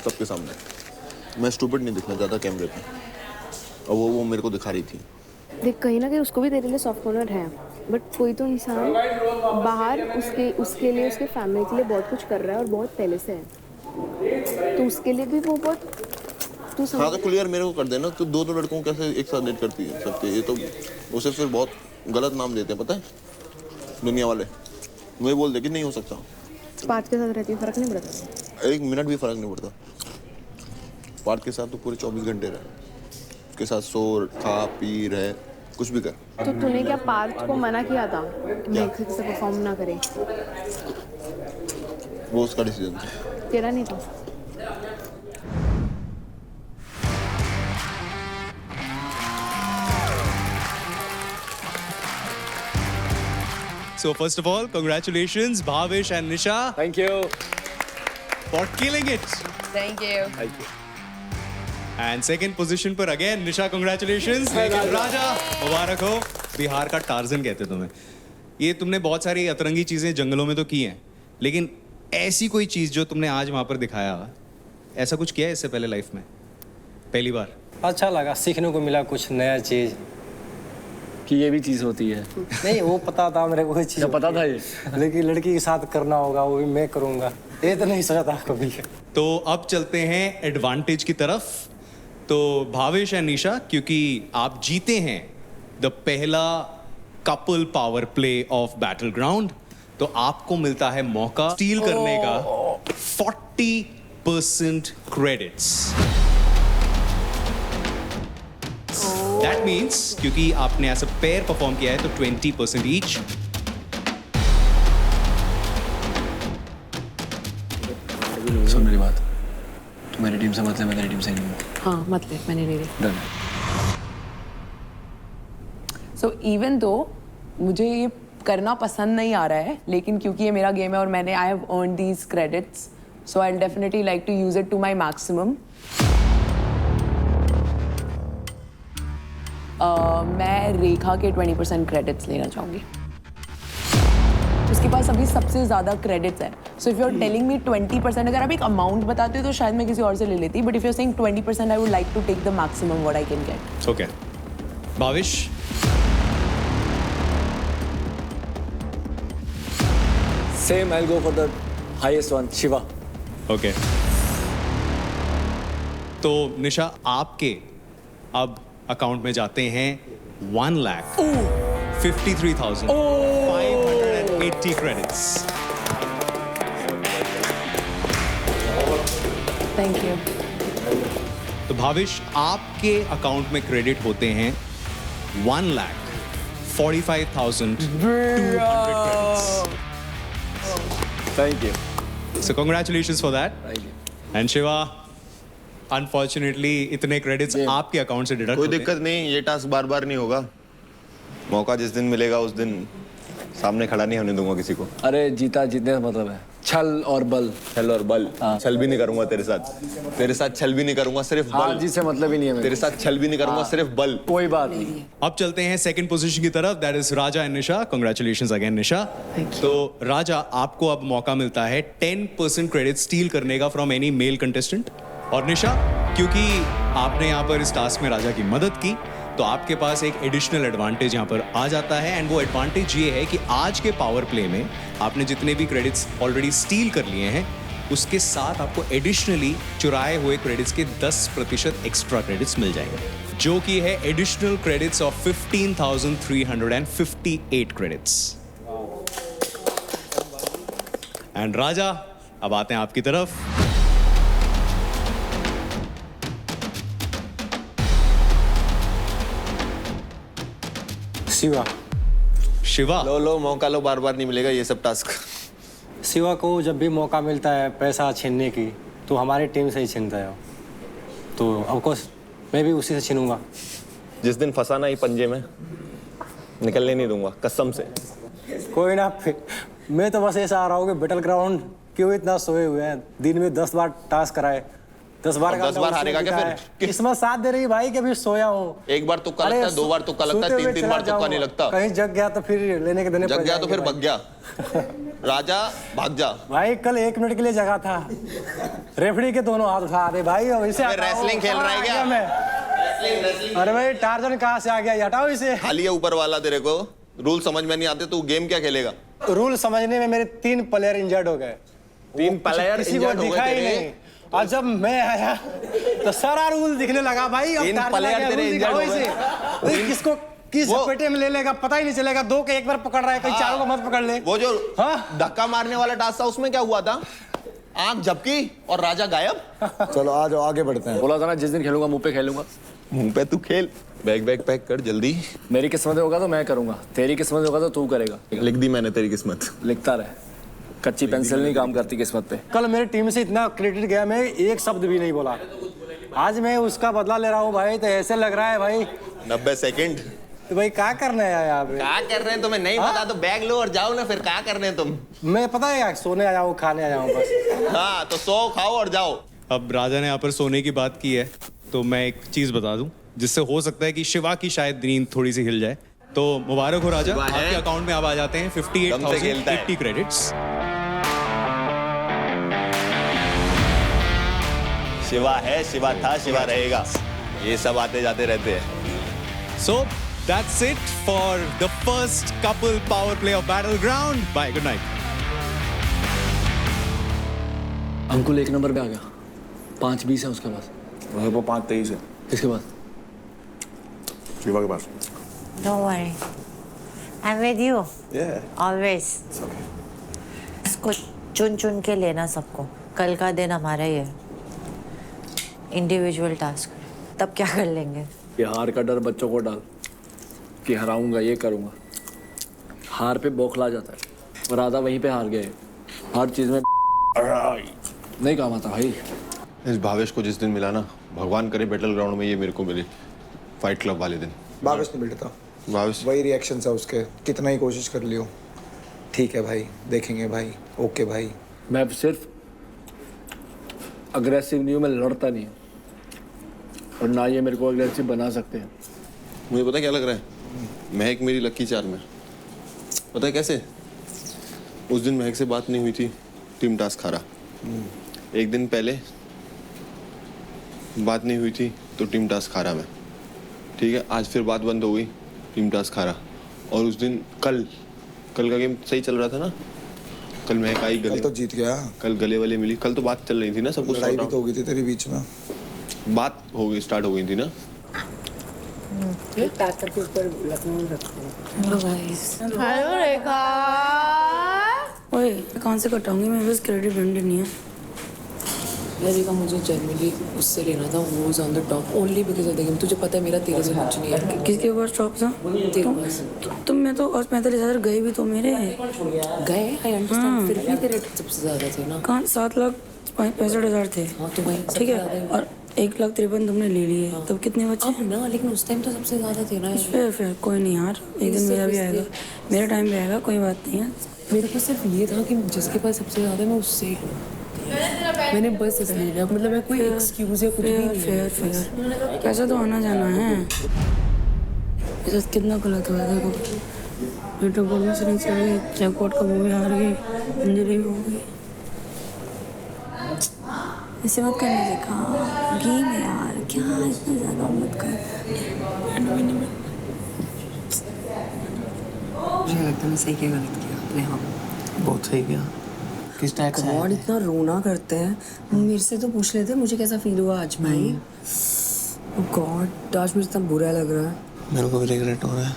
सबके सामने। मैं स्टूपिड नहीं दिखना चाहता कैमरे पे, और वो मेरे को दिखा रही थी। देख कहीं ना कहीं उसको भी तेरे लिए सॉफ्ट कॉर्नर है, बट कोई तो इंसान बाहर उसके लिए, उसके फैमिली के लिए बहुत कुछ कर रहा है और बहुत पहले से है, तो उसके लिए भी वो बहुत तू समझ। हाँ तो क्लियर मेरे को कर देना, तो दो लड़कों को कैसे एक साथ डेट करती है सकते, ये तो उसे फिर बहुत गलत नाम देते हैं, पता है दुनिया वाले। मुझे बोल दे कि नहीं हो सकता। पार्थ के साथ रहती है, फर्क नहीं पड़ता? 1 मिनट भी फर्क नहीं पड़ता। पार्थ के साथ तो पूरे 24 घंटे रहे, उसके साथ सो खा पी रहे, कुछ भी कर। तो तूने क्या पार्थ को मना किया था कि नेक्स्ट से परफॉर्म ना करे? वो उसका डिसीजन था, तेरा नहीं था। So first of all, congratulations, Bhavish and Nisha. Thank you. For killing it. Thank you. Thank you. And second position पर again, Nisha, congratulations. लेकिन राजा, मुबारक हो। बिहार का टार्जन कहते तुम्हें। ये तुमने बहुत सारी अतरंगी चीजें जंगलों में तो की हैं, लेकिन ऐसी कोई चीज जो तुमने आज वहां पर दिखाया, ऐसा कुछ किया है इससे पहले लाइफ में? पहली बार? अच्छा लगा, सीखने को मिला कुछ नया चीज़ कि ये भी चीज़ होती है। नहीं, वो पता था मेरे को, कोई चीज़ पता था ये, लेकिन लड़की के साथ करना होगा, वो भी मैं करूँगा, ये तो नहीं सोचा था कभी। तो अब चलते हैं एडवांटेज की तरफ। तो भावेश एंड निशा, क्योंकि आप जीते हैं द पहला couple power play of battle ground, तो आपको मिलता है मौका स्टील करने का 40% क्रेडिट्स। दैट मीन्स क्योंकि आपने एज अ पेयर परफॉर्म किया है तो 20% ईच। सुन मेरी बात, तू मेरी टीम से मत ले, मैं तेरी टीम से नहीं हूँ। हाँ मत ले, मैंने नहीं ली। डन। So even though मुझे ये करना पसंद नहीं आ रहा है, लेकिन क्योंकि ये मेरा गेम है और मैंने I have earned these credits, so I will definitely like to use it to my maximum. मैं रेखा के 20% क्रेडिट्स लेना चाहूँगी। उसके पास अभी सबसे ज़्यादा क्रेडिट्स है। So if you are telling me 20%, अगर आप एक अमाउंट बताते हो तो शायद मैं किसी और से ले लेती, but if you are saying 20%, I would like to take the maximum what I can get. Okay Bhavish. Same, I'll go for the highest one, Shiva. Okay तो निशा, आपके अब अकाउंट में जाते हैं 1,53,580 क्रेडिट्स। Thank you. तो भाविश, आपके अकाउंट में credit होते हैं 1,45,200 credits. Thank you. So congratulations for that. And Shiva, unfortunately इतने क्रेडिट्स आपके अकाउंट से डिडक्ट कोई दिक्कत नहीं, ये टास्क बार बार नहीं होगा। मौका जिस दिन मिलेगा उस दिन सामने खड़ा नहीं होने दूंगा किसी को। अरे जीता जीतने का मतलब है छल और बल। छल और बल? छल भी नहीं करूंगा तेरे साथ, तेरे साथ छल भी नहीं करूंगा, सिर्फ बल। जी से मतलब ही नहीं है, तेरे साथ छल भी नहीं करूंगा, सिर्फ बल। कोई बात नहीं। अब चलते हैं सेकंड पोजीशन की तरफ, that is Raja and Nisha. Congratulations again Nisha. तो राजा, आपको अब मौका मिलता है 10% क्रेडिट स्टील करने का फ्रॉम एनी मेल कंटेस्टेंट। और निशा, क्योंकि आपने यहाँ पर इस टास्क में राजा की मदद की, तो आपके पास एक एडिशनल एडवांटेज यहाँ पर आ जाता है। एंड वो एडवांटेज ये है कि आज के पावर प्ले में आपने जितने भी क्रेडिट्स ऑलरेडी स्टील कर लिए हैं, उसके साथ आपको एडिशनली चुराए हुए क्रेडिट्स के 10% एक्स्ट्रा क्रेडिट्स मिल जाएंगे, जो कि है additional credits of 15,358 credits. And Raja, अब आते हैं आपकी तरफ। शिवा। शिवा, लो मौका लो, बार बार नहीं मिलेगा ये सब टास्क। शिवा को जब भी मौका मिलता है पैसा छीनने की, तो हमारी टीम से ही छीनता है, तो ऑफकोर्स मैं भी उसी से छीनूंगा। जिस दिन फंसाना ही पंजे में, निकलने नहीं दूंगा कसम से। कोई ना, मैं तो बस ऐसा आ रहा हूँ कि बैटल ग्राउंड क्यों इतना सोए हुए हैं, दिन में 10 बार टास्क कराए, 10 बार हारेगा क्या फिर? किस्मत साथ दे रही भाई कि अभी सोया हूँ। एक बार तुक्का लगता है, 2 बार तुक्का लगता है, 3 बार तुक्का नहीं लगता। कहीं जग गया तो फिर लेने के देने जग गया तो फिर भग गया। राजा भाग जा भाई, कल 1 मिनट के लिए जगा था, रेफरी के दोनों हाथ उठा दे भाई। अब इसे रेसलिंग खेल रहा है क्या? अरे भाई, टार्जन कहाँ से आ गया, हटाओ इसे। खाली है ऊपर वाला, तेरे को रूल समझ में नहीं आते, तू गेम क्या खेलेगा? रूल समझने में मेरे 3 प्लेयर इंजर्ड हो गए। 3 प्लेयर किसी को दिखा ही नहीं, और जब मैं आया तो सारा रूल दिखने लगा भाई। अब इन प्लेयर तेरे इंजर्ड हो गए। किसको किस झपेटे में ले लेगा पता ही नहीं चलेगा। 2 के एक बार पकड़ रहा है, कहीं 4 को मत पकड़ ले। वो जो धक्का मारने वाला टास्क था उसमें क्या हुआ था? आंख झपकी और राजा गायब। चलो आ जाओ आगे बढ़ते हैं। बोला था ना जिस दिन खेलूंगा मुंह पे खेलूंगा। मुंह पे तू खेल। बैग पैक कर जल्दी। मेरी किस्मत होगा तो मैं करूंगा, तेरी किस्मत होगा तो तू करेगा। लिख दी मैंने तेरी किस्मत। लिखता रहे, कच्ची पेंसिल नहीं काम करती किस्मत पे। कल मेरी टीम से इतना क्रेडिट गया, मैं एक शब्द भी नहीं बोला। आज मैं उसका बदला ले रहा हूँ भाई। तो ऐसे लग रहा है भाई 90 सेकंड। तो भाई क्या करने आया यहाँ पे? क्या कर रहे हैं तुम्हें नहीं पता तो बैग लो और जाओ ना। फिर क्या कर रहे हैं तुम? मैं पता है यार, सोने आया हूँ, खाने आया हूँ बस। हाँ तो सो खाओ और जाओ। अब राजा ने यहाँ पर सोने की बात की है तो मैं एक चीज बता दूं जिससे हो सकता है कि शिवा की शायद नींद थोड़ी सी हिल जाए। तो मुबारक हो राजा, आपके अकाउंट में अब आ जाते हैं 58,080 क्रेडिट्स। शिवा है, शिवा था, शिवा रहेगा। ये सब आते जाते रहते हैं। So that's it for the first couple power play of Battleground. Bye, good night. Ankul 1 number पे आ गया। 5-20 है उसके पास। वो 5-23 है। किसके पास? शिवा के पास। Don't worry. I'm with you. Yeah. Always. It's okay. इसको चुन के लेना सबको। कल का दिन हमारा ही है। Individual task. तब क्या कर लेंगे? ये हार का डर बच्चों को डाल कि हराऊंगा, ये करूंगा। हार पे बौखला जाता है। और राधा वहीं पे हार गए। हर चीज में नहीं काम आता भाई। इस भावेश को जिस दिन मिला ना, भगवान करे बैटल ग्राउंड में ये मेरे को मिले, फाइट क्लब वाले दिन। भावेश नहीं मिलता। भावेश वही रिएक्शन है उसके, कितना ही कोशिश कर लियो। ठीक है भाई, देखेंगे भाई। ओके भाई। मैं सिर्फ अग्रेसिव नहीं हूँ, मैं लड़ता नहीं हूँ। और ना ये मेरे को अग्रेसिव बना सकते हैं। मुझे पता क्या लग रहा है, महक मेरी लक्की चार में। पता है कैसे? उस दिन महक से बात नहीं हुई थी, टीम टास्क हारा। एक दिन पहले बात नहीं हुई थी तो टीम टास्क हारा मैं। ठीक है, आज फिर बात बंद हो गई, टीम टास्क हारा। और उस दिन कल का गेम सही चल रहा था ना। कल महक आई, गले तो जीत गया। कल गले वाले मिली। कल तो बात चल रही थी ना, सब कुछ लड़ाई भी तो हो गई थी तेरे बीच में। बात हो गई, स्टार्ट हो गई थी ना। हेलो रेखा। ओए कहाँ से कटाऊंगी मैं? बस क्रेडिट ब्रांडेड नहीं है। रेखा मुझे जनरली उससे लेना था, वो is on the top only because of the game. तुझे पता है मेरा तेरे से कुछ नहीं है। किसके पास टॉप था? तेरे पास। तुम मैं तो और 45,000 गए भी तो मेरे गए। आई अंडरस्टैंड, फिर भी तेरे सबसे ज्यादा थे ना। कहाँ? 7,65,000 थे। हाँ तो वही ठीक है। और 1,53,000 तुमने ले लिए। तब कितने बचे? अब ना, लेकिन उस टाइम तो सबसे ज्यादा थे ना। फिर कोई नहीं यार, एक दिन मेरा भी आएगा, मेरा टाइम भी आएगा, कोई बात नहीं है। मेरे को सिर्फ ये था कि जिसके पास सबसे ज्यादा मैं उससे ही लूं। मैंने बस इसलिए लिया, मतलब मैं कोई एक्सक्यूज या कुछ भी नहीं है। फेयर पैसा तो आना जाना है। ऐसा कितना गलत हुआ देखो। बेटो बोल में से चली, जैकपॉट का वो भी हार गई, इंजरी भी हो गई। ऐसे मत करने देखा, गेम है यार, क्या इतना ज़्यादा मत कर। मुझे लगता है मैं सही क्या गलत किया अपने। हाँ बहुत सही किया। किस टाइप से? गॉड इतना रोना करते हैं। मेरे से तो पूछ लेते मुझे कैसा फील हुआ आज भाई। गॉड आज मुझे इतना बुरा लग रहा है। मेरे को भी रिग्रेट हो रहा है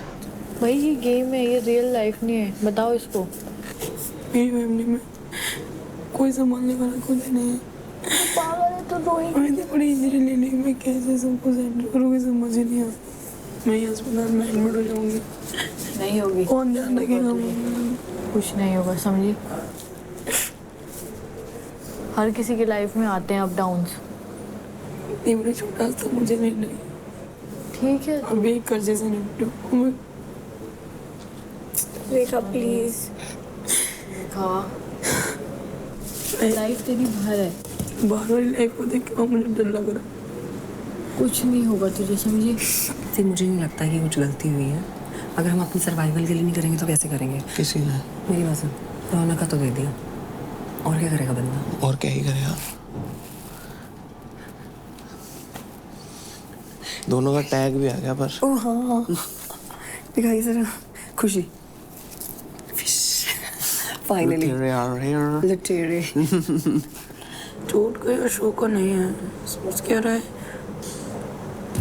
भाई। ये गेम है, ये रियल लाइफ नहीं है। बताओ इसको। मेरी फैमिली में कोई संभालने वाला कुछ नहीं है। पागल है तो रोएंगे। मैं बड़ी इंजरी ले ली, मैं कैसे सबको सेंटर करूँगी समझ ही नहीं आता। मैं अस्पताल में एडमिट हो जाऊँगी। नहीं होगी। कौन ध्यान रखेगा? कुछ नहीं होगा, समझी। हर किसी की लाइफ में आते हैं अप डाउन्स। ये बड़ा छोटा सा मुझे नहीं लगी। ठीक है, अभी एक कर्जे से निपटो। रेखा प्लीज। रेखा लाइफ तेरी बाहर है। बाहर वाली लाइफ को देख के मुझे डर लग रहा। कुछ नहीं होगा तुझे, समझी। फिर मुझे नहीं लगता कि कुछ गलती हुई है। अगर हम अपनी सर्वाइवल के लिए नहीं करेंगे तो कैसे करेंगे? किसी ने मेरी बात सुन, रोना का तो दे दिया, और क्या करेगा बंदा? और क्या ही करेगा? दोनों का टैग भी आ गया पर। ओह हाँ दिखाई जरा खुशी। फाइनली लुटेरे are here. लुटेरे। टूट गया शो का नहीं है, सोच क्या रहा है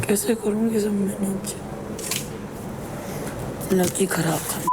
कैसे करूँगी सब मैनेज। लकी खराब कर